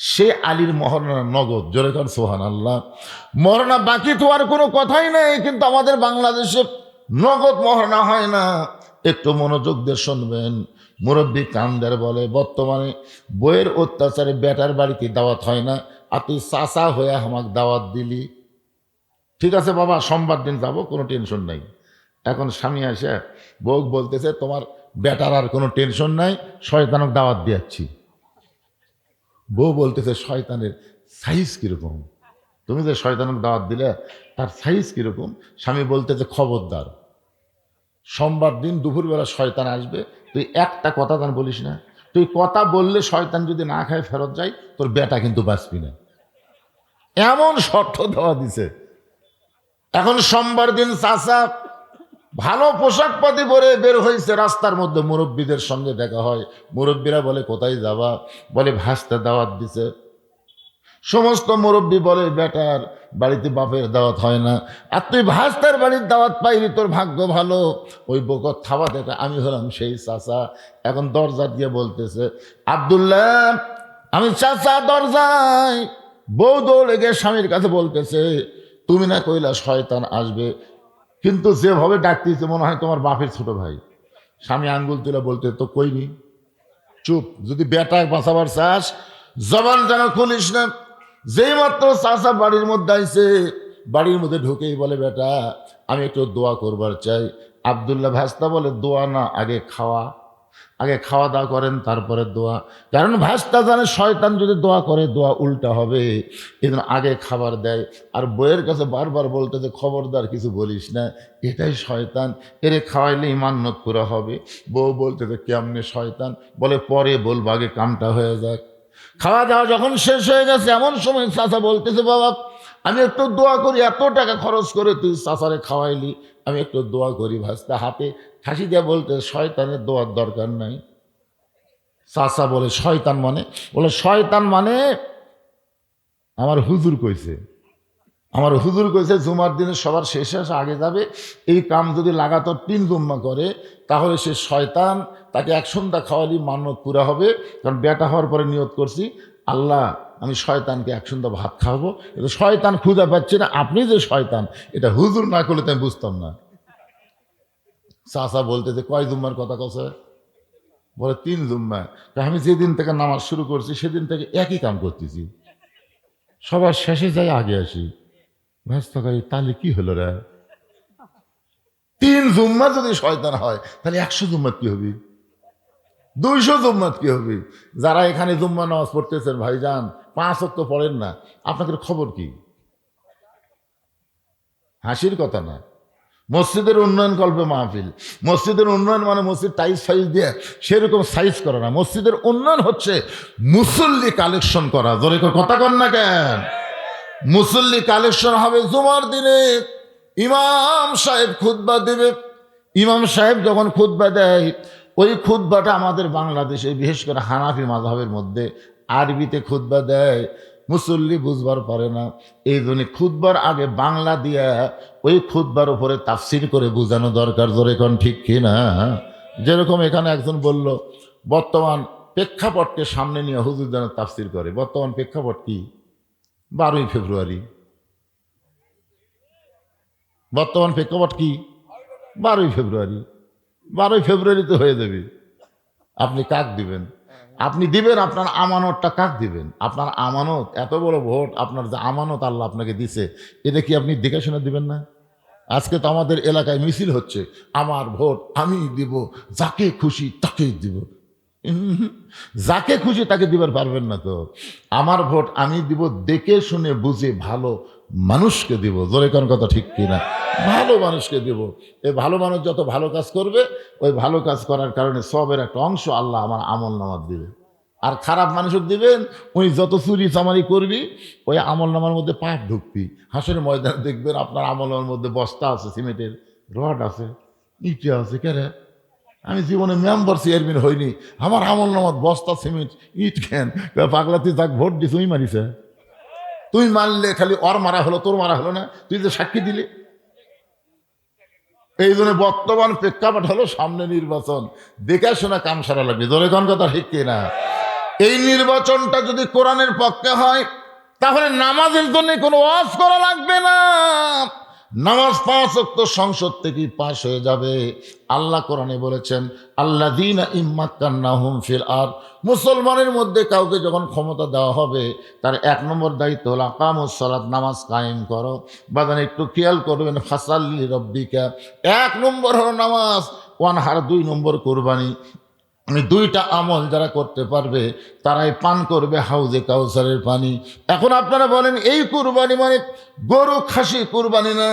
সে আলীর মহারণা নগদ। জোরে কান সুবহানাল্লাহ। মহারণা বাকি তো আর কোনো কথাই নেই, কিন্তু আমাদের বাংলাদেশে নগদ মহারণা হয় না। একটু মনোযোগ দিয়ে শুনবেন। মুরব্বী কান্দার বলে, বর্তমানে বইয়ের অত্যাচারে বেটার বাড়িতে দাওয়াত হয় না, আর তুই চাচা হয়ে আমাকে দাওয়াত দিলি। ঠিক আছে বাবা, সোমবার দিন যাবো, কোনো টেনশন নাই। এখন স্বামী আসে বউ বলতেছে, তোমার বেটার আর কোনো টেনশন নাই, শয়তানক দাওয়াত দিয়াচ্ছি। বউ বলতেছে, শয়তানের সাইজ কিরকম? তুমি যে শয়তানক দাওয়াত দিলে তার সাইজ কিরকম? স্বামী বলতেছে, খবরদার, সোমবার দিন দুপুরবেলা শয়তান আসবে, তুই একটা কথা তান বলিস না। তুই কথা বললে শয়তান যদি না খায় ফেরত যায়, তোর বেটা কিন্তু বাঁচবি না। এমন শর্ত দেওয়া দিছে। এখন সোমবার দিন চাচা ভালো পোশাক পাতি পরে বের হয়েছে, রাস্তার মধ্যে মুরব্বীদের সঙ্গে দেখা হয়। মুরব্বীরা বলে, কোথায় যাবা? বলে ভাস্তা দাওয়াত দিছে। সমস্ত মুরব্বী বলে, বেটার বাড়িতে বাপের দাওয়াত হয় না, আর তুই ভাস্তার বাড়ির দাওয়াত পাইলি, তোর ভাগ্য ভালো। ওই বকত থাবা দেখা আমি হলাম সেই চাচা। এখন দরজা দিয়ে বলতেছে, আব্দুল্লাহ আমি চাচা দরজায়। বউ দৌড়ে গিয়ে স্বামীর কাছে বলতেছে, তুমি না কইলা শয়তান আসবে, কিন্তু যেভাবে ডাকতেছে মনে হয় তোমার বাপের ছোট ভাই। স্বামী আঙ্গুল তুলে বলতে, তো কইনি, চুপ। যদি বেটা বাঁচাবার চাস জবান যেন খুলিস না। যেই মাত্র চাচা বাড়ির মধ্যে আইছে, বাড়ির মধ্যে ঢুকেই বলে, বেটা আমি একটু দোয়া করবার চাই। আব্দুল্লাহ ভাস্তা বলে, দোয়া না, আগে খাওয়া। আগে খাওয়া দাওয়া করেন, তারপরে দোয়া। কারণ ভাস্তা জানে শয়তান যদি দোয়া করে দোয়া উল্টা হবে, এই জন্য আগে খাবার দেয়। আর বইয়ের কাছে বারবার বলতে যে, খবরদার কিছু বলিস না, এটাই শয়তান, এরে খাওয়াইলে ইমান্নত পুরা হবে। বউ বলতে যে, কেমনে শয়তান? বলে, পরে বলবো, আগে কামটা হয়ে যাক। খাওয়া দাওয়া যখন শেষ হয়ে গেছে, এমন সময় চাচা বলতেছে, বাবা আমি একটু দোয়া করি, এত টাকা খরচ করে তুই চাচারে খাওয়াইলি, আমি একটু দোয়া করি। ভাস্তা হাতে হাসি দিয়ে বলতে, শয়তানের দোয়ার দরকার নাই। চাচা বলে, শয়তান মানে? বলে, শয়তান মানে আমার হুজুর কইছে, আমার হুজুর কইছে জুমার দিনে সবার শেষে আগে যাবে। এই কাম যদি লাগাতার 3 জুম্মা করে, তাহলে সে শয়তান, তাকে এক সন্ধ্যা খাওয়ালি মান্যত পুরা হবে। কারণ বেটা হওয়ার পরে নিয়ত করছি, আল্লাহ আমি শয়তানকে এক সন্ধ্যা ভাত খাওয়াবো। এটা শয়তান ক্ষুধা পাচ্ছে না, আপনি যে শয়তান, এটা হুজুর না করলে তো আমি বুঝতাম না। চাচা বলতেছে কয় জুম্মার কথা কছে? বলে 3 জুম্মা। আমি যেদিন থেকে নামাজ শুরু করছি সেদিন থেকে একই কাম করতেছি, সবার শেষে যাই আগে আসি। ব্যস্ত করি তাহলে কি হলো রে? 3 জুম্মা যদি শয়তান হয় তাহলে 100 জুম্মাত কি হবে, 200 জুম্মাত কি হবে? যারা এখানে জুম্মা নামাজ পড়তেছেন ভাইজান, 5 ওয়াক্ত পড়েন না, আপনাদের খবর কি? হাসির কথা না। মসজিদের উন্নয়ন কল্পে মাহফিল। মসজিদের উন্নয়ন মানে মসজিদ টাইস ফাইস দিয়ে সেরকম সাইজ করা না। মসজিদের উন্নয়ন হচ্ছে মুসল্লি কালেকশন করা। জোরে কথা কন না কেন? মুসল্লি কালেকশন হবে জুমার দিনে। ইমাম সাহেব খুতবা দেবে। ইমাম সাহেব যখন খুতবা দেয়, ওই খুতবাটা আমাদের বাংলাদেশে বিশেষ করে হানাফি মাযহাবের মধ্যে আরবিতে খুতবা দেয়, মুসল্লি বুঝবার পারে না। এই জন্য খুতবার আগে বাংলা দিয়া ওই খুতবার উপরে তাফসির করে বোঝানো দরকার। জোরে কোন ঠিক কিনা? যেরকম এখানে একজন বলল বর্তমান প্রেক্ষাপটকে সামনে নিয়ে হুজুর যেন তাফসির করে। বর্তমান প্রেক্ষাপট কি? 12ই ফেব্রুয়ারি। বর্তমান প্রেক্ষাপট কি? 12ই ফেব্রুয়ারি। 12ই ফেব্রুয়ারিতে হয়ে যাবে। আপনি কাক দিবেন? আপনি দিবেন আপনার আমানতটা কাক দিবেন? আপনার আমানত, এত বড় ভোট, আপনার যে আমানত আল্লাহ আপনাকে দিছে, এটা কি আপনি দেখে শুনে দিবেন না? আজকে তো আমাদের এলাকায় মিছিল হচ্ছে, আমার ভোট আমি দিব, যাকে খুশি তাকেই দিব। যাকে খুশি তাকে দিবার পারবেন না তো। আমার ভোট আমি দিব দেখে শুনে বুঝে ভালো মানুষকে দিব। জোরে কোন কথা ঠিক কিনা? ভালো মানুষকে দিব। এই ভালো মানুষ যত ভালো কাজ করবে, ওই ভালো কাজ করার কারণে সবের একটা অংশ আল্লাহ আমার আমল নামাত দিবে। আর খারাপ মানুষকে দিবেন, ওই যত চুরি চামারি করবি ওই আমল নামার মধ্যে পাপ ঢুকবি। হাসের ময়দানে দেখবেন আপনার আমল নামার মধ্যে বস্তা আছে, সিমেন্টের রড আছে, ইটে আছে। কেরে আমি জীবনে মেম্বার চেয়ারম্যান হইনি, আমার আমল নামাত বস্তা সিমেন্ট ইট কেন? পাগলা তুই যাক ভোট দিস ওই মারিছে, তুই মারলে খালি ওর মারা হলো, তোর মারা হলো না, তুই যে সাক্ষী দিলি। এই জন্য বর্তমান প্রেক্ষাপট হলো সামনে নির্বাচন, দেখে শোনা কাম সারা লাগবে। ধরে কোন কথা ঠিক কিনা? এই নির্বাচনটা যদি কোরআনের পক্ষে হয় তাহলে নামাজের জন্য কোনো ওয়াজ করা লাগবে না। নামাজ 5 ওয়াক্ত সংসদ থেকেই পাশ হয়ে যাবে। আল্লাহ কোরআনে বলেছেন আল্লাযীনা ইম্মাক্কান্নাহুম ফিল আরদ, মুসলমানের মধ্যে কাউকে যখন ক্ষমতা দেওয়া হবে তার 1 নম্বর দায়িত্ব হলো আকামুস সালাত, নামাজ কায়েম করো। বাদান একটু খেয়াল করবেন, ফাসাল্লি রাব্বিকা 1 নম্বর হলো নামাজ, ওয়ানহার 2 নম্বর কুরবানি। মানে 2টা আমল যারা করতে পারবে তারাই পান করবে হাউজে কাউসারের পানি। এখন আপনারা বলেন এই কুরবানি মানে গরু খাসি কুরবানি না,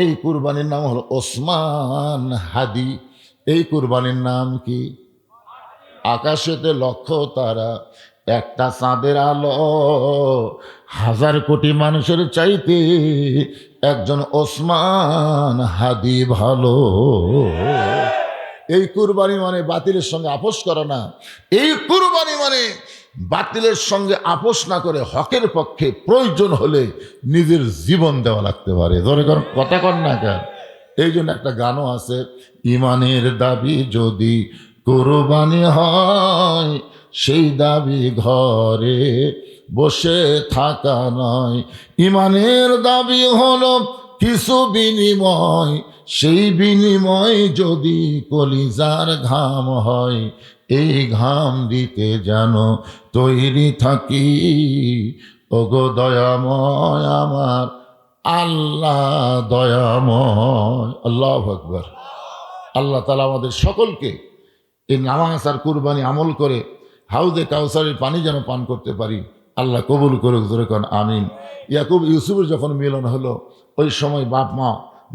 এই কুরবানির নাম হলো ওসমান হাদি। এই কুরবানির নাম কি? আকাশেতে লক্ষ তারা, একটা চাঁদের আলো, 1000 কোটি মানুষের চাইতে একজন ওসমান হাদি ভালো। এই কুরবানি মানে বাতিলের সঙ্গে আপোষ করা না। এই কুরবানি মানে বাতিলের সঙ্গে আপোষ না করে হকের পক্ষে প্রয়োজন হলে নিজের জীবন দেওয়া লাগতে পারে। ধরে কর কথা কর না কেন? এই জন্য একটা গানও আছে, ইমানের দাবি যদি কুরবানি হয় সেই দাবি ঘরে বসে থাকা নয়। ইমানের দাবি হলো কিছু বিনিময়, সেই বিনিময় যদি কলিজার ঘাম হয়, এই ঘাম দিতে যেন তৈরি থাকি। ওগো দয়াময় আমার আল্লাহ দয়াময়। আল্লাহু আকবার। আল্লাহ তাআলা আমাদের সকলকে এই নামাজ আর কুরবানি আমল করে হাউজে কাউসারের পানি যেন পান করতে পারি। আল্লাহ কবুল করুক। জোরে কোন আমিন। ইয়াকুব ইউসুফের যখন মিলন হলো, ওই সময়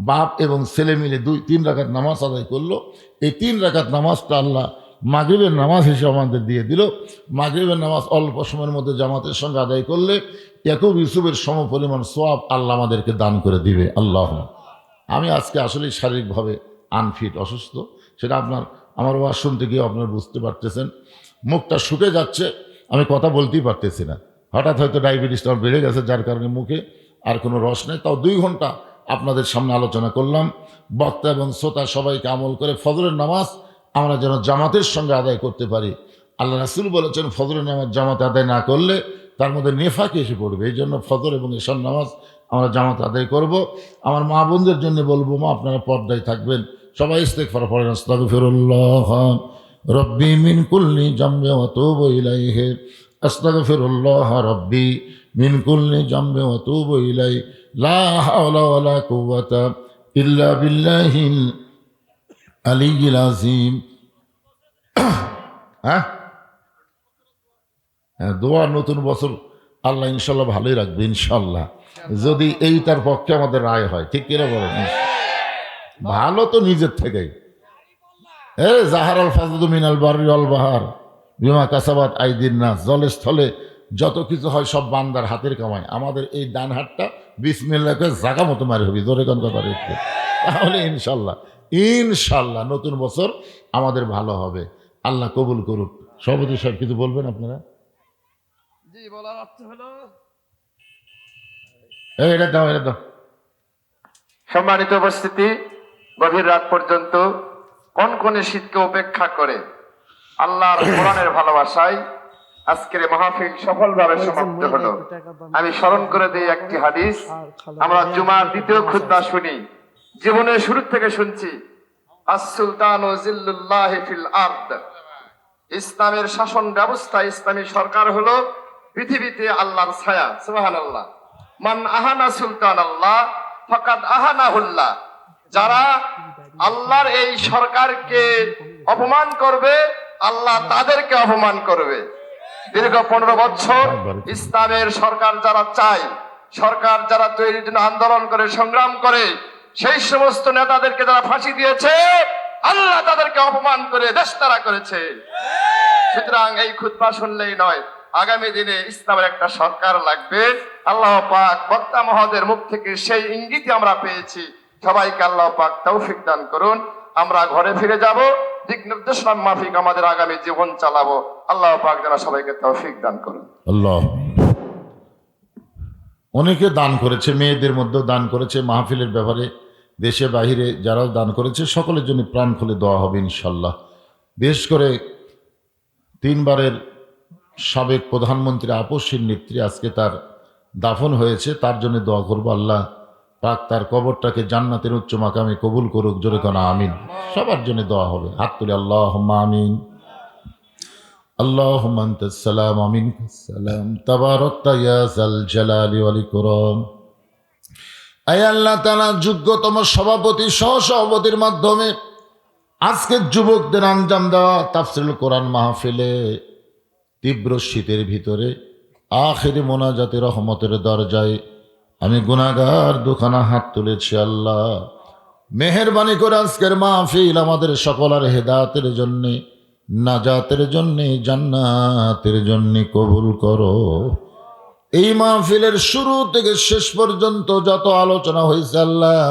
বাপ এবং ছেলে মিলে 2-3 রাকাত নামাজ আদায় করলো। এই 3 রাকাত নামাজটা আল্লাহ মাগরিবের নামাজ হিসেবে আমাদের দিয়ে দিল। মাগরিবের নামাজ অল্প সময়ের মধ্যে জামাতের সঙ্গে আদায় করলে ইয়াকুব ইউসুফের সমপরিমাণ সওয়াব আল্লাহ আমাদেরকে দান করে দিবে। আল্লাহ। আমি আজকে আসলে শারীরিকভাবে আনফিট, অসুস্থ, সেটা আমার ওয়াজ শুনতে গিয়ে আপনারা বুঝতে পারতেছেন। মুখটা শুকে যাচ্ছে, আমি কথা বলতেই পারতেছি না। হঠাৎ হয়তো ডায়াবেটিসটা বেড়ে গেছে, যার কারণে মুখে আর কোনো রস নেই। তাও 2 ঘন্টা আপনাদের সামনে আলোচনা করলাম। বক্তা এবং শ্রোতা সবাইকে আমল করে ফজরের নামাজ আমরা যেন জামাতের সঙ্গে আদায় করতে পারি। আল্লাহ রাসূল বলেছেন ফজরের নামাজ জামাত আদায় না করলে তার মধ্যে নেফাক এসে পড়বে। এই জন্য ফজর এবং ঈশার নামাজ আমরা জামাত আদায় করব। আমার মা বোনদের জন্য বলবো, মা আপনারা পর্দায় থাকবেন, সবাই ইস্তেগফার পড়েন। আস্তাগফিরুল্লাহ রব্বি মিন কুল্লি জামবি ওয়া আতুবু ইলাইহি, আস্তাগফিরুল্লাহ রব্বি মিন কুল্লি জামবি ওয়া আতুবু ইলাইহি, লা হাওলা ওয়ালা কুওয়াতা ইল্লা বিল্লাহিল আলিয়্যিল আযীম। হ্যাঁ, দোয়া নতুন বছর আল্লাহ ইনশাল্লাহ ভালোই রাখবে ইনশাল্লাহ, যদি এইটার পক্ষে আমাদের রায় হয়। ঠিক কিনা বলেন? ভালো তো নিজের থেকেই। জাহারাল ফাজলু মিনাল বাররি ওয়াল বাহার বিমা কাসাবাত আইদিন নাস, জলে স্থলে যত কিছু হয় সব বান্দার হাতের কামাই। আমাদের এই ডান হাতটা বিসমিল্লাহ করে জাগা মতো মারি হবি, জোরে কোন কথা রেখে, তাহলে ইনশাল্লাহ ইনশাল্লাহ নতুন বছর আমাদের ভালো হবে। আল্লাহ কবুল করুক। সভাপতি সাহেব কিছু বলবেন আপনারা? জি, বলার অর্থ হলো, এটা দাও, এটা দাও। সম্মানিত উপস্থিতি, গভীর রাত পর্যন্ত কনকনে শীতকে উপেক্ষা করে আল্লাহর কোরআনের ভালোবাসায় আজকের মাহফিল সফলভাবে সমাপ্ত হলো। আমি স্মরণ করে দিই একটি হাদিস। আমরা জুমার দ্বিতীয় খুতবা শুনি, জীবনের শুরু থেকে শুনছি, আস-সুলতানু জিল্লুল্লাহি ফিল আরদ। ইসলামের শাসন ব্যবস্থা, ইসলামী সরকার হলো পৃথিবীতে আল্লাহর ছায়া। সুবহানাল্লাহ। মান আহানা সুলতান আল্লাহ ফাকাদ আহানাহুল্লাহ। যারা আল্লাহর এই সরকারকে অপমান করবে, আল্লাহ তাদেরকে অপমান করবে। দীর্ঘ 15 বছর ইসলামের সরকার যারা চায়, সরকার যারা তৈরির জন্য আন্দোলন করে, সংগ্রাম করে, সেই সমস্ত নেতাদেরকে যারা ফাঁসি দিয়েছে, আল্লাহ তাদেরকে অপমান করে দেশতারা করেছে। সুতরাং এই খুতবা শুনলেই নয়, আগামী দিনে ইসলামের একটা সরকার লাগবে। আল্লাহ পাক বক্তা মহোদয়ের মুখ থেকে সেই ইঙ্গিত আমরা পেয়েছি। সবাইকে আল্লাহ পাক তৌফিক দান করুন। আমরা ঘরে ফিরে যাব, দিক নির্দেশনা মাফিক আমাদের আগামী জীবন চালাবো। আল্লাহ পাক যেন সবাইকে তৌফিক দান করুন। আল্লাহ। অনেকে দান করেছে, মেয়েদের মধ্যেও দান করেছে। মাহফিলের ব্যাপারে দেশে বাহিরে যারাও দান করেছে, সকলের জন্য প্রাণ খুলে দেওয়া হবে ইনশাল্লাহ। বিশেষ করে 3 বারের সাবেক প্রধানমন্ত্রী আপসীর নেত্রী, আজকে তার দাফন হয়েছে, তার জন্য দোয়া করবো। আল্লাহ পাক তার কবরটাকে জান্নাতের উচ্চ মাকামে কবুল করুক। জোরে কোন আমিন। সবার জন্য দোয়া হবে, হাত তুলে আল্লাহুম্মা আমিন। আল্লাহুম্মা আনতাস সালাম ওয়া মিনকাস সালাম, তাবারাকতা ইয়া যাল জালালি ওয়াল ইকরাম। আয় আল্লাহ তাআলা, যোগ্যতম সভাপতি সহ সভাপতির মাধ্যমে আজকে যুবকদের আঞ্জাম দেওয়া তাফসীরুল কোরআন মাহফিলে তীব্র শীতের ভিতরে আখিরি মোনাজাতে রহমতের দরজায় আমি গুনাহগার দুখানা হাত তুলেছি। আল্লাহ মেহেরবানি করে আজকের মাহফিল আমাদের সকলের হেদায়েতের জন্য, নাজাতের জন্য, জান্নাতের জন্য কবুল করো। এই মাহফিলের শুরু থেকে শেষ পর্যন্ত যত আলোচনা হয়েছে আল্লাহ,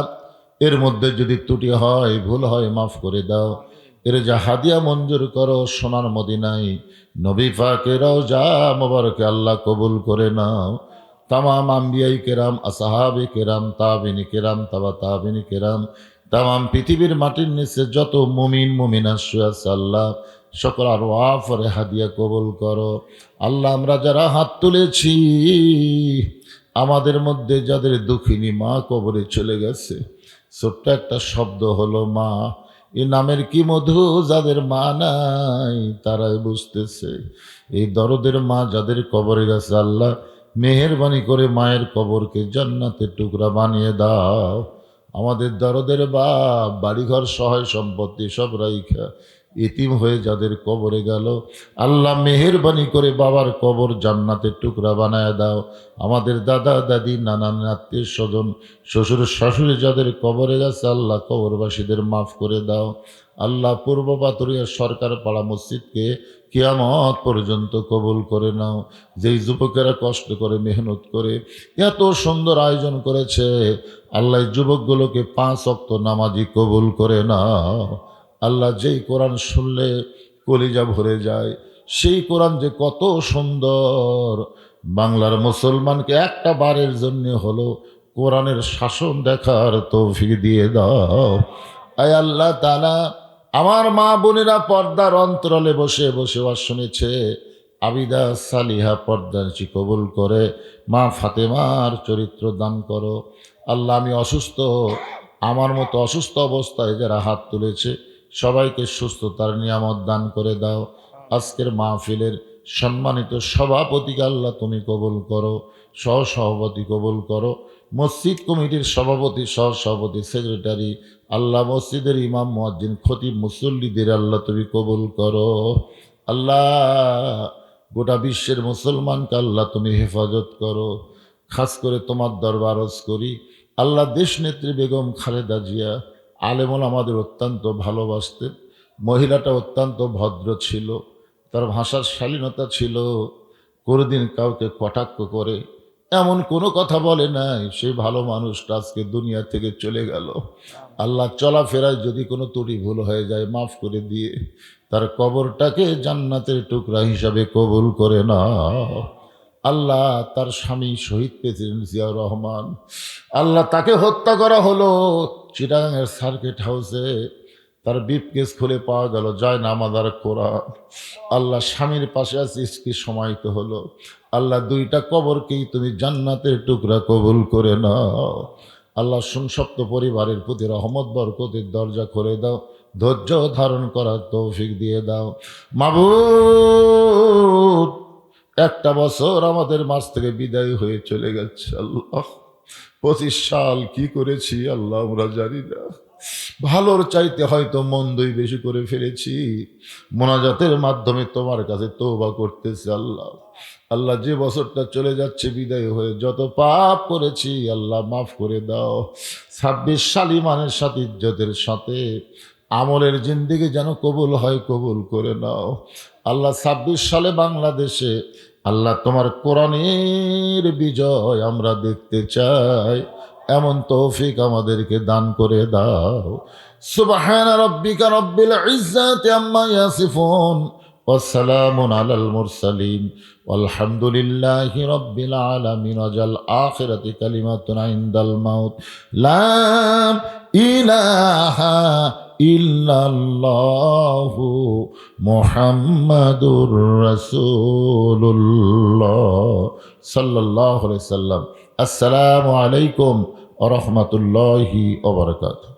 এর মধ্যে যদি ত্রুটি হয়, ভুল হয়, মাফ করে দাও। এর যা হাদিয়া মঞ্জুর করো সোনার মদিনায় নবী পাকের রওজা মোবারকে আল্লাহ কবুল করে নাও। তামাম আম্বিয়াই কেরাম, আসহাবে কেরাম, তাবিনী কেরাম, তাবা তাবিনী কেরাম, তামাম পৃথিবীর মাটির নিচে যত মুমিন মুমিনা শুয়ে আছে আল্লাহ, সকল আর ওয়াফরে হাদিয়া কবুল করো। আল্লাহ আমরা যারা হাত তুলেছি, আমাদের মধ্যে যাদের দুঃখিনী মা কবরে চলে গেছে, ছোট্ট একটা শব্দ হলো মা, এই নামের কি মধু, যাদের মা নাই তারাই বুঝতেছে। এই দরদের মা যাদের কবরে গেছে আল্লাহ, মেহেরবানি করে মায়ের কবরকে জান্নাতের টুকরা বানিয়ে দাও। আমাদের দরদের বাপ বাড়িঘর সহায় সম্পত্তি সব রাইখা ইতিম হয়ে যাদের কবরে গেল আল্লাহ, মেহেরবানি করে বাবার কবর জান্নাতের টুকরা বানায় দাও। আমাদের দাদা দাদি নানান আত্মীয় স্বজন শ্বশুর শাশুড়ি যাদের কবরে গেছে আল্লাহ, কবরবাসীদের মাফ করে দাও। আল্লাহ পূর্ব পাতুরিয়া সরকার পাড়া মসজিদকে কিয়ামত পর্যন্ত কবুল করে নাও। যেই যুবকেরা কষ্ট করে মেহনত করে এত সুন্দর আয়োজন করেছে আল্লাহ, যুবকগুলোকে 5 ওয়াক্ত নামাজি কবুল করে নাও। আল্লাহ যেই কোরআন শুনলে কলিজা ভরে যায়, সেই কোরআন যে কত সুন্দর, বাংলার মুসলমানকে একটা বারের জন্য হলো কোরআনের শাসন দেখার তৌফিক দিয়ে দাও। আয় আল্লাহ তাআলা, আমার মা বোনেরা পর্দার অন্তরালে বসে বসে ওয়াজ শুনেছে, আবিদা সালিহা পর্দানশী কবুল করে মা ফাতেমার চরিত্র দান করো। আল্লাহ আমি অসুস্থ, আমার মতো অসুস্থ অবস্থায় যারা হাত তুলেছে সবাইকে সুস্থতার নিয়ামত দান করে দাও। আজকের মাহফিলের সম্মানিত সভাপতিকে আল্লাহ তুমি কবুল করো, সহসভাপতি কবুল করো, মসজিদ কমিটির সভাপতি, সহসভাপতি, সেক্রেটারি, আল্লাহ মসজিদের ইমাম, মুয়াজ্জিন, খতিব, মুসল্লিদের আল্লাহ তুমি কবুল করো। আল্লাহ গোটা বিশ্বের মুসলমানকে আল্লাহ তুমি হেফাজত করো। খাস করে তোমার দরবার আরজ করি আল্লাহ, দেশ নেত্রী বেগম খালেদা জিয়া আলেমুল আমাদের অত্যন্ত ভালোবাসতেন। মহিলাটা অত্যন্ত ভদ্র ছিল, তার ভাষার শালীনতা ছিল, কোনোদিন কাউকে কটাক্ষ করে এমন কোনো কথা বলে নাই। সেই ভালো মানুষটা আজকে দুনিয়া থেকে চলে গেল। আল্লাহ চলাফেরায় যদি কোনো ত্রুটি ভুল হয়ে যায় মাফ করে দিয়ে তার কবরটাকে জান্নাতের টুকরা হিসাবে কবুল করে নাও। আল্লাহ তার স্বামী শহীদ প্রেসিডেন্ট জিয়াউর রহমান, আল্লাহ তাকে হত্যা করা হলো চিটাগাংয়ের সার্কিট হাউসে। তার বিপকেস খুলে পাওয়া গেল জয় নামাদার কোরআন। আল্লাহ স্বামীর পাশে আছে কি সময়িত হলো। আল্লাহ দুইটা কবরকেই তুমি জান্নাতের টুকরা কবুল করে নাও। আল্লাহ সংসপ্ত পরিবারের প্রতি রহমত বরকতের দরজা খুলে দাও, ধৈর্য ধারণ করার তৌফিক দিয়ে দাও। মাবুদ একটা বছর আমাদের মাঝ থেকে বিদায় হয়ে চলে গেছে আল্লাহ। 25 সাল কি করেছি আল্লাহ আমরা জানি না। ভালোর চাইতে হয়তো মন্দই বেশি করে ফেলেছি। মোনাজাতের মাধ্যমে তোমার কাছে তওবা করতেছি আল্লাহ। আল্লাহ যে বছরটা চলে যাচ্ছে বিদায় হয়ে যত পাপ করেছি আল্লাহ মাফ করে দাও। 26 সাল ইমানের সাথে ইজ্জতের সাথে আমলের জিন্দেগি যেন কবুল হয়, কবুল করে নাও আল্লাহ। 26 সালে বাংলাদেশে আল্লাহ তোমার কোরআনের বিজয় আমরা দেখতে চাই, এমন তৌফিক আমাদেরকে দান করে দাও। সুবহানা রাব্বিকা রাব্বিল ইজ্জাতি আম্মা ইয়াসিফুন ওয়া সালামুন আলাল মুরসালিন ওয়ালহামদুলিল্লাহি রাব্বিল আলামিন। ওয়াজাল আখিরাতি কালিমাতুন ইনদাল মাউত লা ইলাহা ইল্লাল্লাহু মুহাম্মাদুর রাসূলুল্লাহ সাল্লাল্লাহু আলাইহি সাল্লাম। আসসালামু আলাইকুম ওয়া রাহমাতুল্লাহি ওয়া বারাকাতুহু।